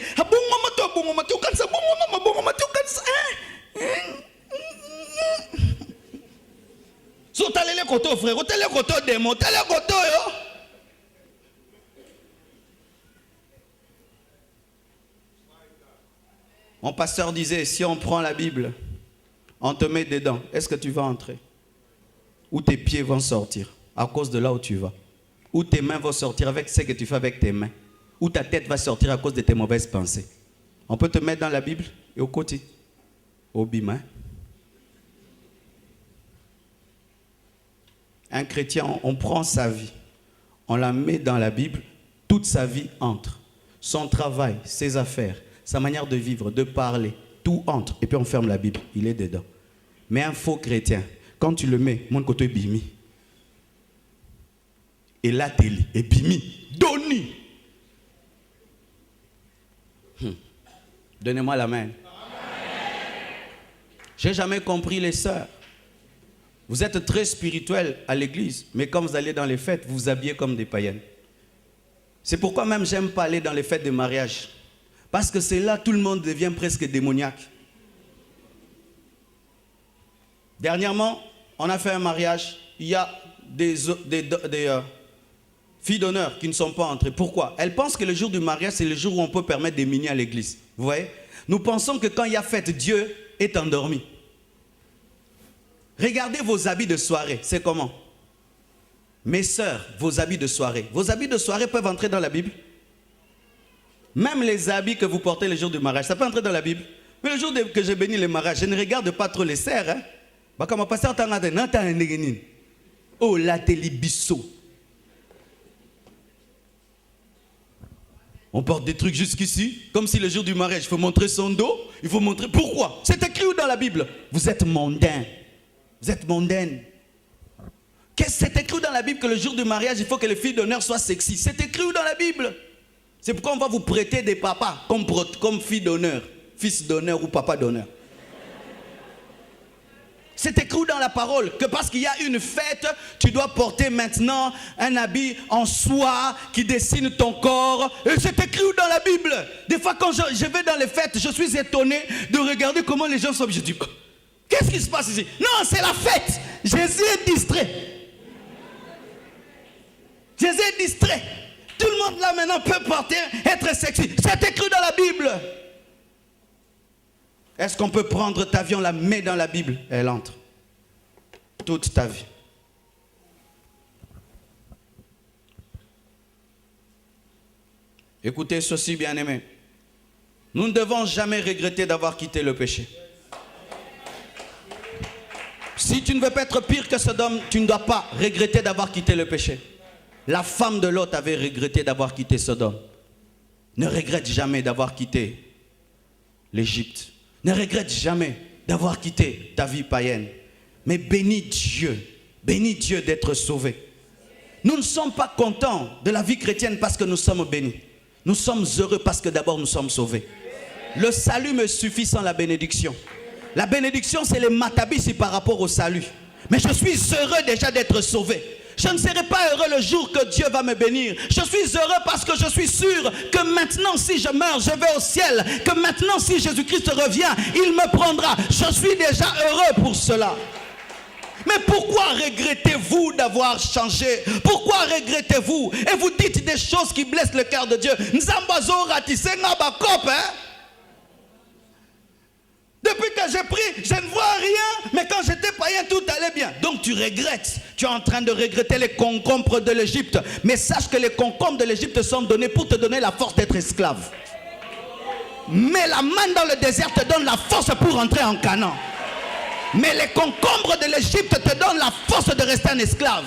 Mon pasteur disait, si on prend la Bible, on te met dedans, est-ce que tu vas entrer? Ou tes pieds vont sortir à cause de là où tu vas? Ou tes mains vont sortir avec ce que tu fais avec tes mains? Ou ta tête va sortir à cause de tes mauvaises pensées? On peut te mettre dans la Bible et au côté. Au bima. Un chrétien, on prend sa vie, on la met dans la Bible, toute sa vie entre. Son travail, ses affaires, sa manière de vivre, de parler, tout entre. Et puis on ferme la Bible, il est dedans. Mais un faux chrétien, quand tu le mets, mon côté bimi. Et là, t'es li. Et bimi. Doni. Donnez-moi la main. J'ai jamais compris les sœurs. Vous êtes très spirituels à l'église, mais quand vous allez dans les fêtes, vous vous habillez comme des païennes. C'est pourquoi même j'aime pas aller dans les fêtes de mariage. Parce que c'est là tout le monde devient presque démoniaque. Dernièrement, on a fait un mariage. Il y a des filles d'honneur qui ne sont pas entrées. Pourquoi? Elles pensent que le jour du mariage, c'est le jour où on peut permettre des mini à l'église. Vous voyez? Nous pensons que quand il y a fête, Dieu est endormi. Regardez vos habits de soirée. C'est comment? Mes sœurs, vos habits de soirée. Vos habits de soirée peuvent entrer dans la Bible? Même les habits que vous portez le jour du mariage, ça peut entrer dans la Bible? Mais le jour que j'ai béni les mariages, je ne regarde pas trop les sœurs. Hein? Oh, la télébisso. On porte des trucs jusqu'ici, comme si le jour du mariage, il faut montrer son dos, il faut montrer... Pourquoi? C'est écrit où dans la Bible? Vous êtes mondain. Vous êtes mondaine. C'est écrit où dans la Bible que le jour du mariage, il faut que les filles d'honneur soient sexy? C'est écrit où dans la Bible? C'est pourquoi on va vous prêter des papas comme filles d'honneur, fils d'honneur ou papa d'honneur. C'est écrit dans la parole que parce qu'il y a une fête, tu dois porter maintenant un habit en soie qui dessine ton corps. Et c'est écrit dans la Bible. Des fois quand je vais dans les fêtes, je suis étonné de regarder comment les gens sont. Je dis, qu'est-ce qui se passe ici? Non, c'est la fête. Jésus est distrait. Jésus est distrait. Tout le monde là maintenant peut porter, être sexy. C'est écrit dans la Bible. Est-ce qu'on peut prendre ta vie, on la met dans la Bible? Elle entre. Toute ta vie. Écoutez ceci, bien-aimés. Nous ne devons jamais regretter d'avoir quitté le péché. Si tu ne veux pas être pire que Sodome, tu ne dois pas regretter d'avoir quitté le péché. La femme de Lot avait regretté d'avoir quitté Sodome. Ne regrette jamais d'avoir quitté l'Égypte. Ne regrette jamais d'avoir quitté ta vie païenne. Mais bénis Dieu d'être sauvé. Nous ne sommes pas contents de la vie chrétienne parce que nous sommes bénis. Nous sommes heureux parce que d'abord nous sommes sauvés. Le salut me suffit sans la bénédiction. La bénédiction, c'est le matabisi par rapport au salut. Mais je suis heureux déjà d'être sauvé. Je ne serai pas heureux le jour que Dieu va me bénir. Je suis heureux parce que je suis sûr que maintenant si je meurs, je vais au ciel. Que maintenant si Jésus-Christ revient, il me prendra. Je suis déjà heureux pour cela. Mais pourquoi regrettez-vous d'avoir changé? Pourquoi regrettez-vous? Et vous dites des choses qui blessent le cœur de Dieu. Depuis que j'ai pris, je ne vois rien, mais quand j'étais païen, tout allait bien. Donc tu regrettes. Tu es en train de regretter les concombres de l'Égypte. Mais sache que les concombres de l'Égypte sont donnés pour te donner la force d'être esclave. Mais la manne dans le désert te donne la force pour entrer en Canaan. Mais les concombres de l'Égypte te donnent la force de rester un esclave.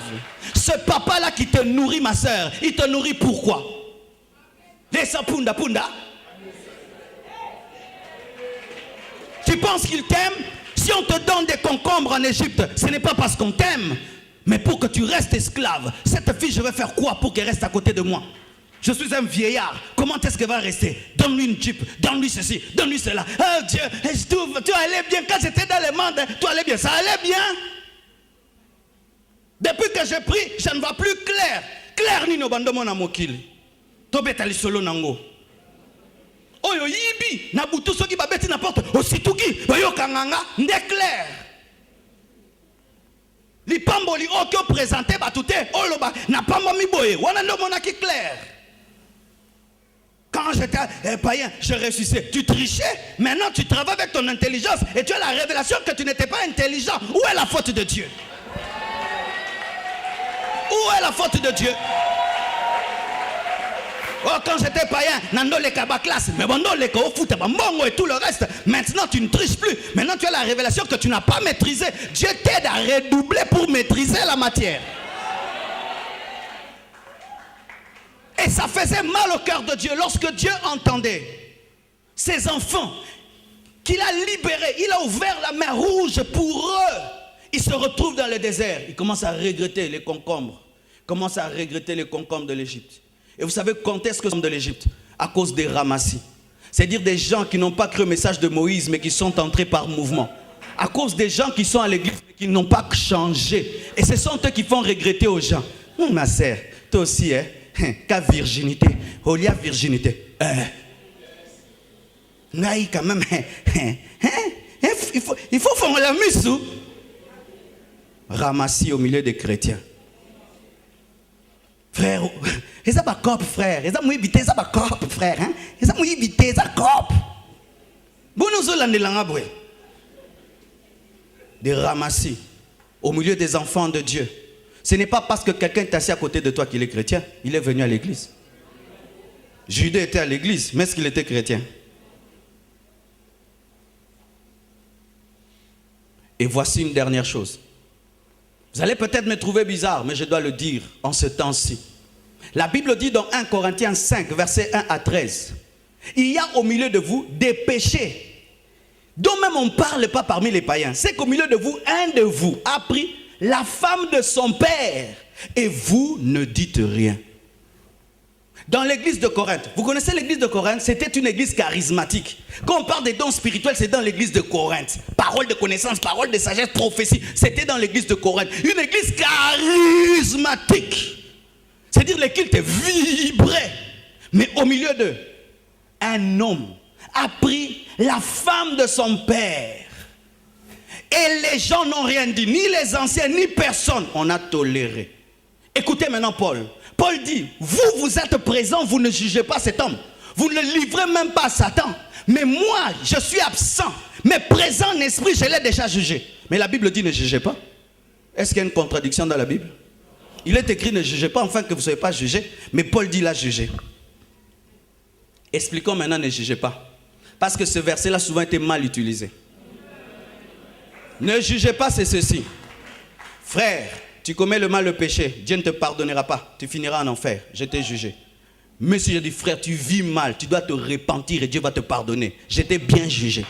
Ce papa-là qui te nourrit, ma soeur, il te nourrit pourquoi? Laisse punda punda. Tu penses qu'il t'aime? Si on te donne des concombres en Égypte, ce n'est pas parce qu'on t'aime, mais pour que tu restes esclave. Cette fille, je vais faire quoi pour qu'elle reste à côté de moi? Je suis un vieillard. Comment est-ce qu'elle va rester? Donne-lui une jeep, donne-lui ceci, donne-lui cela. Oh Dieu, tu allais bien quand j'étais dans les mondes. Tu allais bien, ça allait bien. Depuis que je prie, je ne vois plus clair. Clair ni no bandomo na mokili. Tobeta li solo nango. Oyo yibi na butu soki babeti na porte osituki bayo kanganga nde clair. Li pamboli oko présenté batute oloba na pambo miboye wana ndo monaki clair. Quand j'étais païen, je réussissais. Tu trichais, maintenant tu travailles avec ton intelligence et tu as la révélation que tu n'étais pas intelligent. Où est la faute de Dieu? Où est la faute de Dieu? Oh, quand j'étais païen, nando le kaba classe, mais bon, non, le au foot, et tout le reste. Maintenant, tu ne triches plus. Maintenant, tu as la révélation que tu n'as pas maîtrisé. Dieu t'aide à redoubler pour maîtriser la matière. Et ça faisait mal au cœur de Dieu lorsque Dieu entendait ses enfants qu'il a libérés. Il a ouvert la mer rouge pour eux. Ils se retrouvent dans le désert. Ils commencent à regretter les concombres. Ils commencent à regretter les concombres de l'Égypte. Et vous savez quand est-ce que sont de l'Égypte? À cause des ramassis. C'est-à-dire des gens qui n'ont pas cru au message de Moïse, mais qui sont entrés par mouvement. À cause des gens qui sont à l'église, mais qui n'ont pas changé. Et ce sont eux qui font regretter aux gens. Ma sœur, toi aussi, hein? Qu'a virginité. Olia virginité. Naï quand même. Il faut faire la mise. Ramassis au milieu des chrétiens. Frère, ils ont pas cop, frère. Ils ont évité ça pas cop, frère. Ils ont évité ça cop. Bon nous allons des ramassis au milieu des enfants de Dieu. Ce n'est pas parce que quelqu'un est assis à côté de toi qu'il est chrétien. Il est venu à l'église. Judas était à l'église, mais est-ce qu'il était chrétien? Et voici une dernière chose. Vous allez peut-être me trouver bizarre, mais je dois le dire en ce temps-ci. La Bible dit dans 1 Corinthiens 5, versets 1 à 13. Il y a au milieu de vous des péchés dont même on ne parle pas parmi les païens. C'est qu'au milieu de vous, un de vous a pris la femme de son père et vous ne dites rien. Dans l'église de Corinthe, vous connaissez l'église de Corinthe? C'était une église charismatique. Quand on parle des dons spirituels, c'est dans l'église de Corinthe. Parole de connaissance, parole de sagesse, prophétie, c'était dans l'église de Corinthe. Une église charismatique. C'est-à-dire les cultes vibraient. Mais au milieu d'eux, un homme a pris la femme de son père. Et les gens n'ont rien dit, ni les anciens, ni personne. On a toléré. Écoutez maintenant Paul. Paul dit, vous êtes présents, vous ne jugez pas cet homme. Vous ne le livrez même pas à Satan. Mais moi, je suis absent. Mais présent en esprit, je l'ai déjà jugé. Mais la Bible dit, ne jugez pas. Est-ce qu'il y a une contradiction dans la Bible? Il est écrit, ne jugez pas, afin que vous ne soyez pas jugés. Mais Paul dit, là, jugez. Expliquons maintenant, ne jugez pas. Parce que ce verset-là a souvent été mal utilisé. Ne jugez pas, c'est ceci. Frère, tu commets le mal, le péché. Dieu ne te pardonnera pas. Tu finiras en enfer. Je t'ai jugé. Mais si je dis, frère, tu vis mal, tu dois te repentir et Dieu va te pardonner. J'étais bien jugé.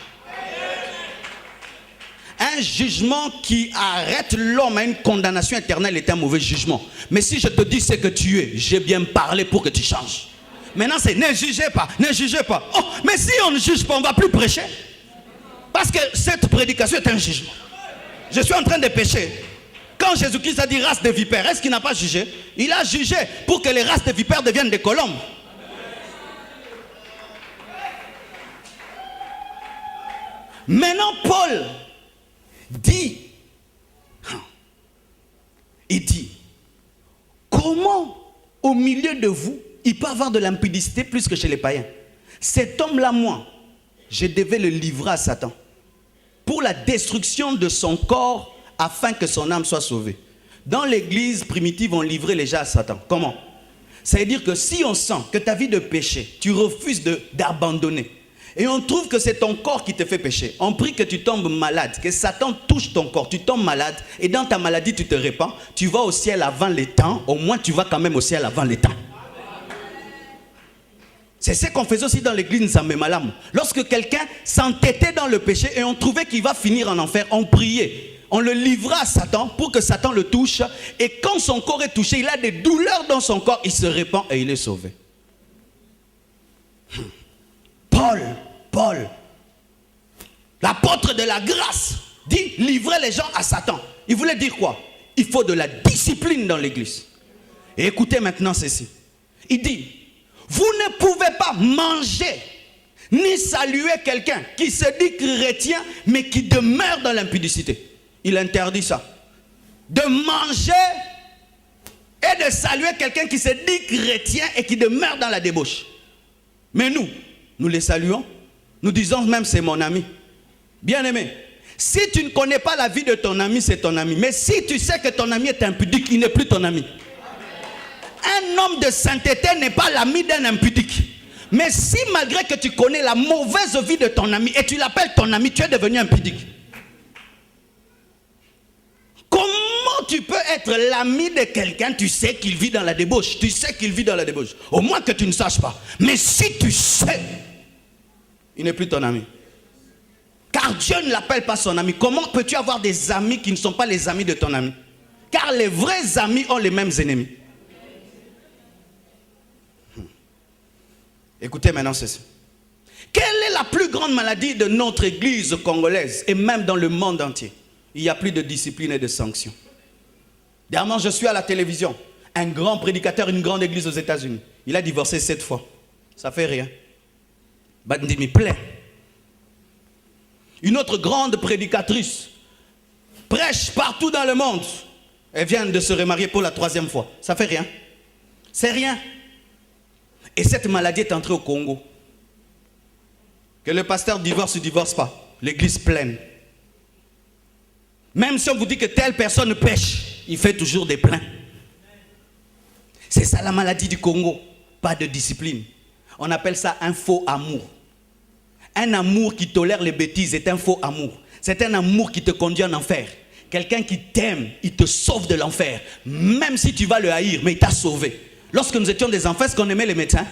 Un jugement qui arrête l'homme à une condamnation éternelle est un mauvais jugement. Mais si je te dis ce que tu es, j'ai bien parlé pour que tu changes. Maintenant, c'est ne jugez pas, ne jugez pas. Oh, mais si on ne juge pas, on ne va plus prêcher. Parce que cette prédication est un jugement. Je suis en train de pécher. Quand Jésus-Christ a dit race de vipères, est-ce qu'il n'a pas jugé? Il a jugé pour que les races de vipères deviennent des colombes. Maintenant, Paul dit, il dit, comment au milieu de vous, il peut avoir de l'impudicité plus que chez les païens? Cet homme-là, moi, je devais le livrer à Satan pour la destruction de son corps afin que son âme soit sauvée. Dans l'église primitive, on livrait les gens à Satan. Comment? Ça veut dire que si on sent que ta vie de péché, tu refuses d'abandonner, et on trouve que c'est ton corps qui te fait pécher, on prie que tu tombes malade, que Satan touche ton corps, tu tombes malade, et dans ta maladie tu te répands, tu vas au ciel avant les temps, au moins tu vas quand même au ciel avant les temps. C'est ce qu'on faisait aussi dans l'église Nzambe Malamu. Lorsque quelqu'un s'entêtait dans le péché et on trouvait qu'il va finir en enfer, on priait. On le livra à Satan pour que Satan le touche. Et quand son corps est touché, il a des douleurs dans son corps, il se répand et il est sauvé. Paul, l'apôtre de la grâce, dit livrer les gens à Satan. Il voulait dire quoi? il faut de la discipline dans l'église. Et écoutez maintenant ceci. Il dit, vous ne pouvez pas manger ni saluer quelqu'un qui se dit chrétien mais qui demeure dans l'impudicité. Il interdit ça. De manger et de saluer quelqu'un qui se dit chrétien et qui demeure dans la débauche. Mais nous les saluons. Nous disons même c'est mon ami. Bien-aimé, si tu ne connais pas la vie de ton ami, c'est ton ami. Mais si tu sais que ton ami est impudique, il n'est plus ton ami. Un homme de sainteté n'est pas l'ami d'un impudique. Mais si malgré que tu connais la mauvaise vie de ton ami et tu l'appelles ton ami, tu es devenu impudique. Comment tu peux être l'ami de quelqu'un, tu sais qu'il vit dans la débauche, tu sais qu'il vit dans la débauche. Au moins que tu ne saches pas. Mais si tu sais, il n'est plus ton ami. Car Dieu ne l'appelle pas son ami. Comment peux-tu avoir des amis qui ne sont pas les amis de ton ami? Car les vrais amis ont les mêmes ennemis. Écoutez maintenant ceci. Quelle est la plus grande maladie de notre église congolaise et même dans le monde entier? Il n'y a plus de discipline et de sanctions. Dernièrement, je suis à la télévision. Un grand prédicateur, une grande église aux États-Unis. Il a divorcé 7 fois. Ça fait rien. Bandimi plein. Une autre grande prédicatrice prêche partout dans le monde. Elle vient de se remarier pour la 3e fois. Ça fait rien. C'est rien. Et cette maladie est entrée au Congo. Que le pasteur divorce ou ne divorce pas. L'église pleine. Même si on vous dit que telle personne pêche, il fait toujours des plaintes. C'est ça la maladie du Congo. Pas de discipline. On appelle ça un faux amour. Un amour qui tolère les bêtises est un faux amour. C'est un amour qui te conduit en enfer. Quelqu'un qui t'aime, il te sauve de l'enfer. Même si tu vas le haïr, mais il t'a sauvé. Lorsque nous étions des enfants, est-ce qu'on aimait les médecins?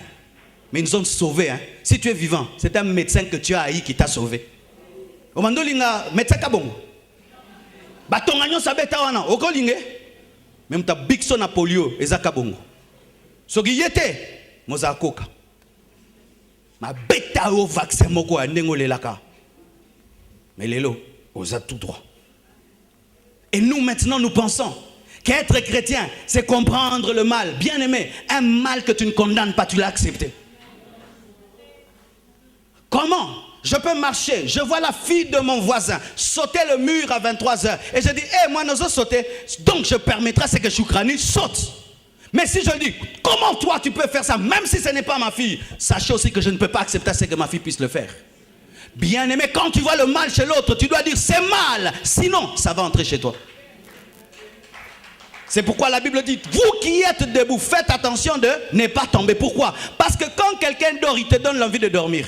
Mais ils nous ont sauvés. Hein? Si tu es vivant, c'est un médecin que tu as haï qui t'a sauvé. Médecin kabongo. Batonganyo sabeta wana. Okolinge. Même ta bixo na polio ezaka bongo. Soki yete mozakoka. Ma beta au vaccin moko andengo lelaka. Mais lelo oza tout droit. Et nous maintenant nous pensons qu'être chrétien, c'est comprendre le mal. Bien aimé, un mal que tu ne condamnes pas, tu l'as accepté. Comment je peux marcher? Je vois la fille de mon voisin sauter le mur à 23h. Et je dis, moi, nous allons sauter. Donc, je permettrai à ce que Choukrani saute. Mais si je dis, comment toi, tu peux faire ça, même si ce n'est pas ma fille? Sachez aussi que je ne peux pas accepter à ce que ma fille puisse le faire. Bien aimé, quand tu vois le mal chez l'autre, tu dois dire, c'est mal. Sinon, ça va entrer chez toi. C'est pourquoi la Bible dit, vous qui êtes debout, faites attention de ne pas tomber. Pourquoi? Parce que quand quelqu'un dort, il te donne l'envie de dormir.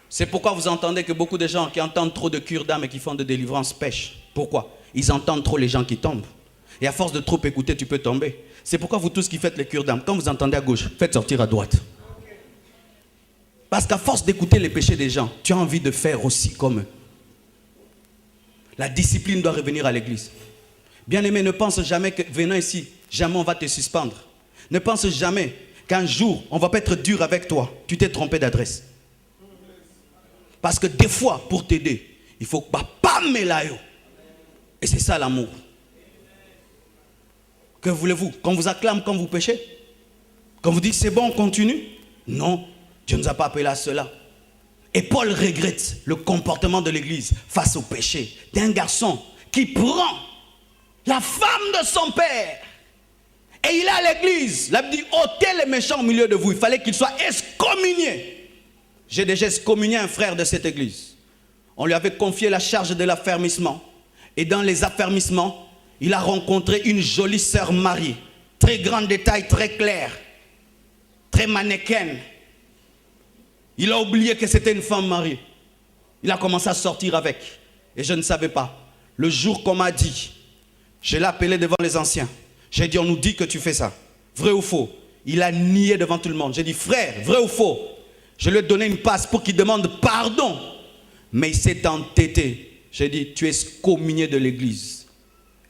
C'est pourquoi vous entendez que beaucoup de gens qui entendent trop de cure d'âme et qui font de délivrance pêchent. Pourquoi? Ils entendent trop les gens qui tombent. Et à force de trop écouter, tu peux tomber. C'est pourquoi vous tous qui faites les cures d'âme, quand vous entendez à gauche, faites sortir à droite. Parce qu'à force d'écouter les péchés des gens, tu as envie de faire aussi comme eux. La discipline doit revenir à l'église. Bien-aimé, ne pense jamais que venant ici, jamais on va te suspendre. Ne pense jamais qu'un jour, on ne va pas être dur avec toi. Tu t'es trompé d'adresse. Parce que des fois, pour t'aider, il faut pas mélayo. Et c'est ça l'amour. Que voulez-vous? Qu'on vous acclame quand vous péchez? Qu'on vous dit c'est bon, on continue? Non, Dieu ne nous a pas appelés à cela. Et Paul regrette le comportement de l'église face au péché d'un garçon qui prend la femme de son père. Et il est à l'église. La Bible dit, ôtez les méchants au milieu de vous. Il fallait qu'il soit excommunié. J'ai déjà excommunié un frère de cette église. On lui avait confié la charge de l'affermissement. Et dans les affermissements, il a rencontré une jolie sœur mariée. Très grande détail, très clair. Très mannequin. Il a oublié que c'était une femme mariée. Il a commencé à sortir avec. Et je ne savais pas. Le jour qu'on m'a dit, je l'ai appelé devant les anciens. J'ai dit, on nous dit que tu fais ça. Vrai ou faux? Il a nié devant tout le monde. J'ai dit, frère, vrai ou faux? Je lui ai donné une passe pour qu'il demande pardon. Mais il s'est entêté. J'ai dit, tu es excommunié de l'église.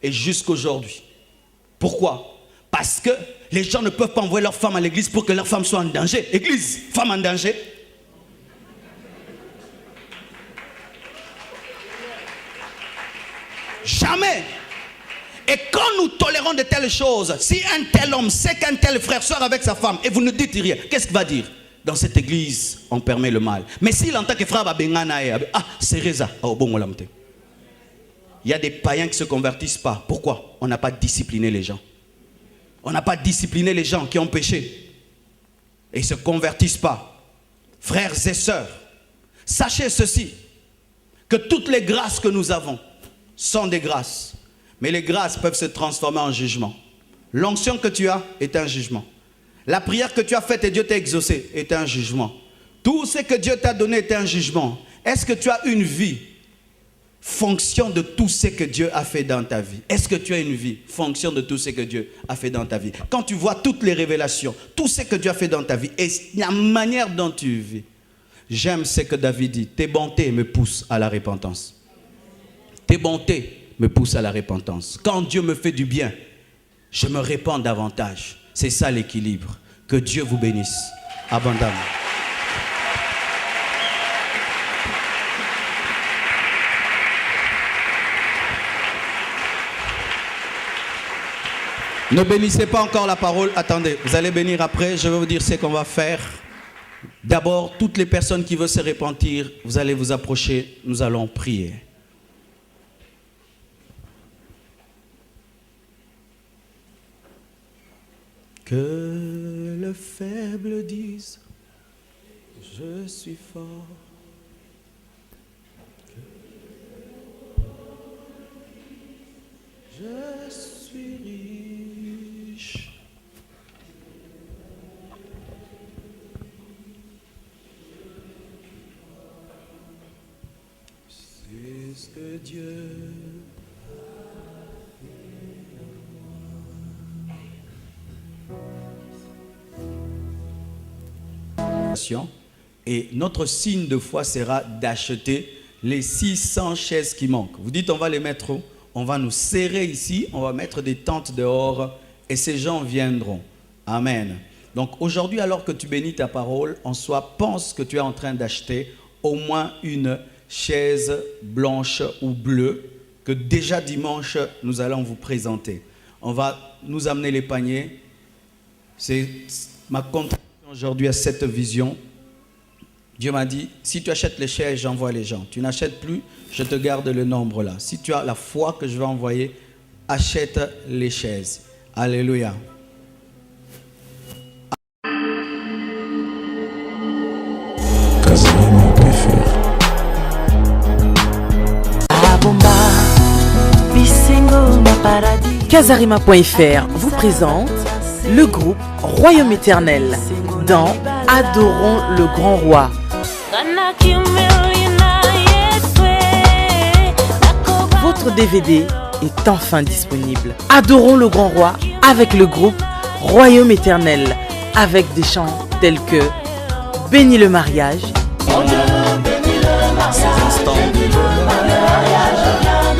Et jusqu'aujourd'hui. Pourquoi? Parce que les gens ne peuvent pas envoyer leur femme à l'église pour que leur femme soit en danger. Église, femme en danger. Jamais. Et quand nous tolérons de telles choses, si un tel homme sait qu'un tel frère sort avec sa femme et vous ne dites rien, qu'est-ce qu'il va dire? Dans cette église, on permet le mal. Mais s'il entend que frère Babengana, c'est Reza. Il y a des païens qui ne se convertissent pas. Pourquoi? On n'a pas discipliné les gens. On n'a pas discipliné les gens qui ont péché. Et ils ne se convertissent pas. Frères et sœurs, sachez ceci, que toutes les grâces que nous avons sont des grâces. Mais les grâces peuvent se transformer en jugement. L'onction que tu as est un jugement. La prière que tu as faite et Dieu t'a exaucé est un jugement. Tout ce que Dieu t'a donné est un jugement. Est-ce que tu as une vie fonction de tout ce que Dieu a fait dans ta vie? Est-ce que tu as une vie fonction de tout ce que Dieu a fait dans ta vie? Quand tu vois toutes les révélations, tout ce que Dieu a fait dans ta vie et la manière dont tu vis, j'aime ce que David dit. Tes bontés me poussent à la repentance. Tes bontés me poussent à la repentance. Quand Dieu me fait du bien, je me répands davantage. C'est ça l'équilibre. Que Dieu vous bénisse abondamment. Ne bénissez pas encore la parole. Attendez, vous allez bénir après. Je vais vous dire ce qu'on va faire. D'abord, toutes les personnes qui veulent se repentir, vous allez vous approcher. Nous allons prier. Que le faible dise, je suis fort. Je suis riche. C'est ce que Dieu et notre signe de foi sera d'acheter les 600 chaises qui manquent. Vous dites on va les mettre où? On va nous serrer ici, on va mettre des tentes dehors et ces gens viendront. Amen. Donc aujourd'hui, alors que tu bénis ta parole, en soi, pense que tu es en train d'acheter au moins une chaise blanche ou bleue que déjà dimanche, nous allons vous présenter. On va nous amener les paniers. C'est ma contribution aujourd'hui à cette vision. Dieu m'a dit, si tu achètes les chaises, j'envoie les gens. Tu n'achètes plus, je te garde le nombre là. Si tu as la foi que je vais envoyer, achète les chaises. Alléluia. Casarima.fr vous présente le groupe Royaume Éternel dans Adorons le Grand Roi. Votre DVD est enfin disponible. Adorons le Grand Roi avec le groupe Royaume Éternel, avec des chants tels que Bénis le mariage,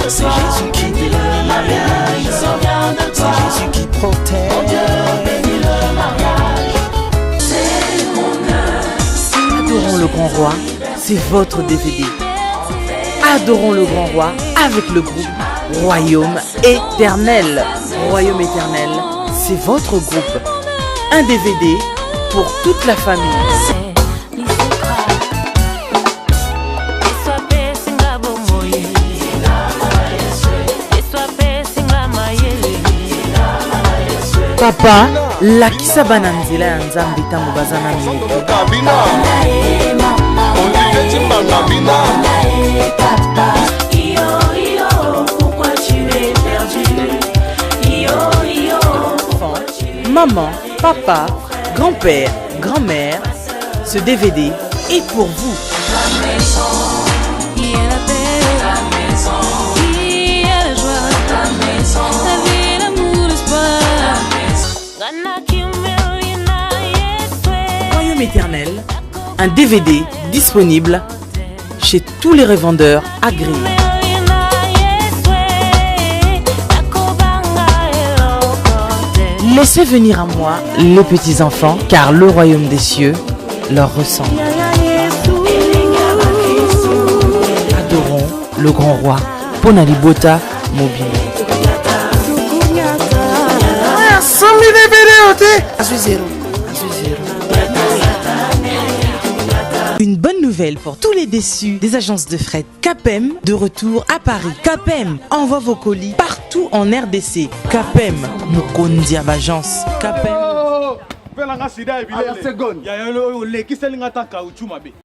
c'est Jésus qui bénit le mariage, c'est Jésus qui protège. Adorons le Grand Roi, c'est votre DVD. Adorons le Grand Roi avec le groupe Royaume Éternel. Royaume Éternel, c'est votre groupe. Un DVD pour toute la famille. Papa, lakisa bananzela ya nzambe ntango baza na mito. Maman, papa, grand-père, grand-mère, ce DVD est pour vous. Royaume Éternel, un DVD disponible chez tous les revendeurs agréés. Laissez venir à moi les petits enfants, car le royaume des cieux leur ressemble. Adorons le grand roi. Ponalibota, mobile. 100 000 DVD. Une bonne nouvelle pour tous les déçus des agences de fret. Capem de retour à Paris. Capem envoie vos colis partout en RDC. Capem, Mukondia Agence. Capem.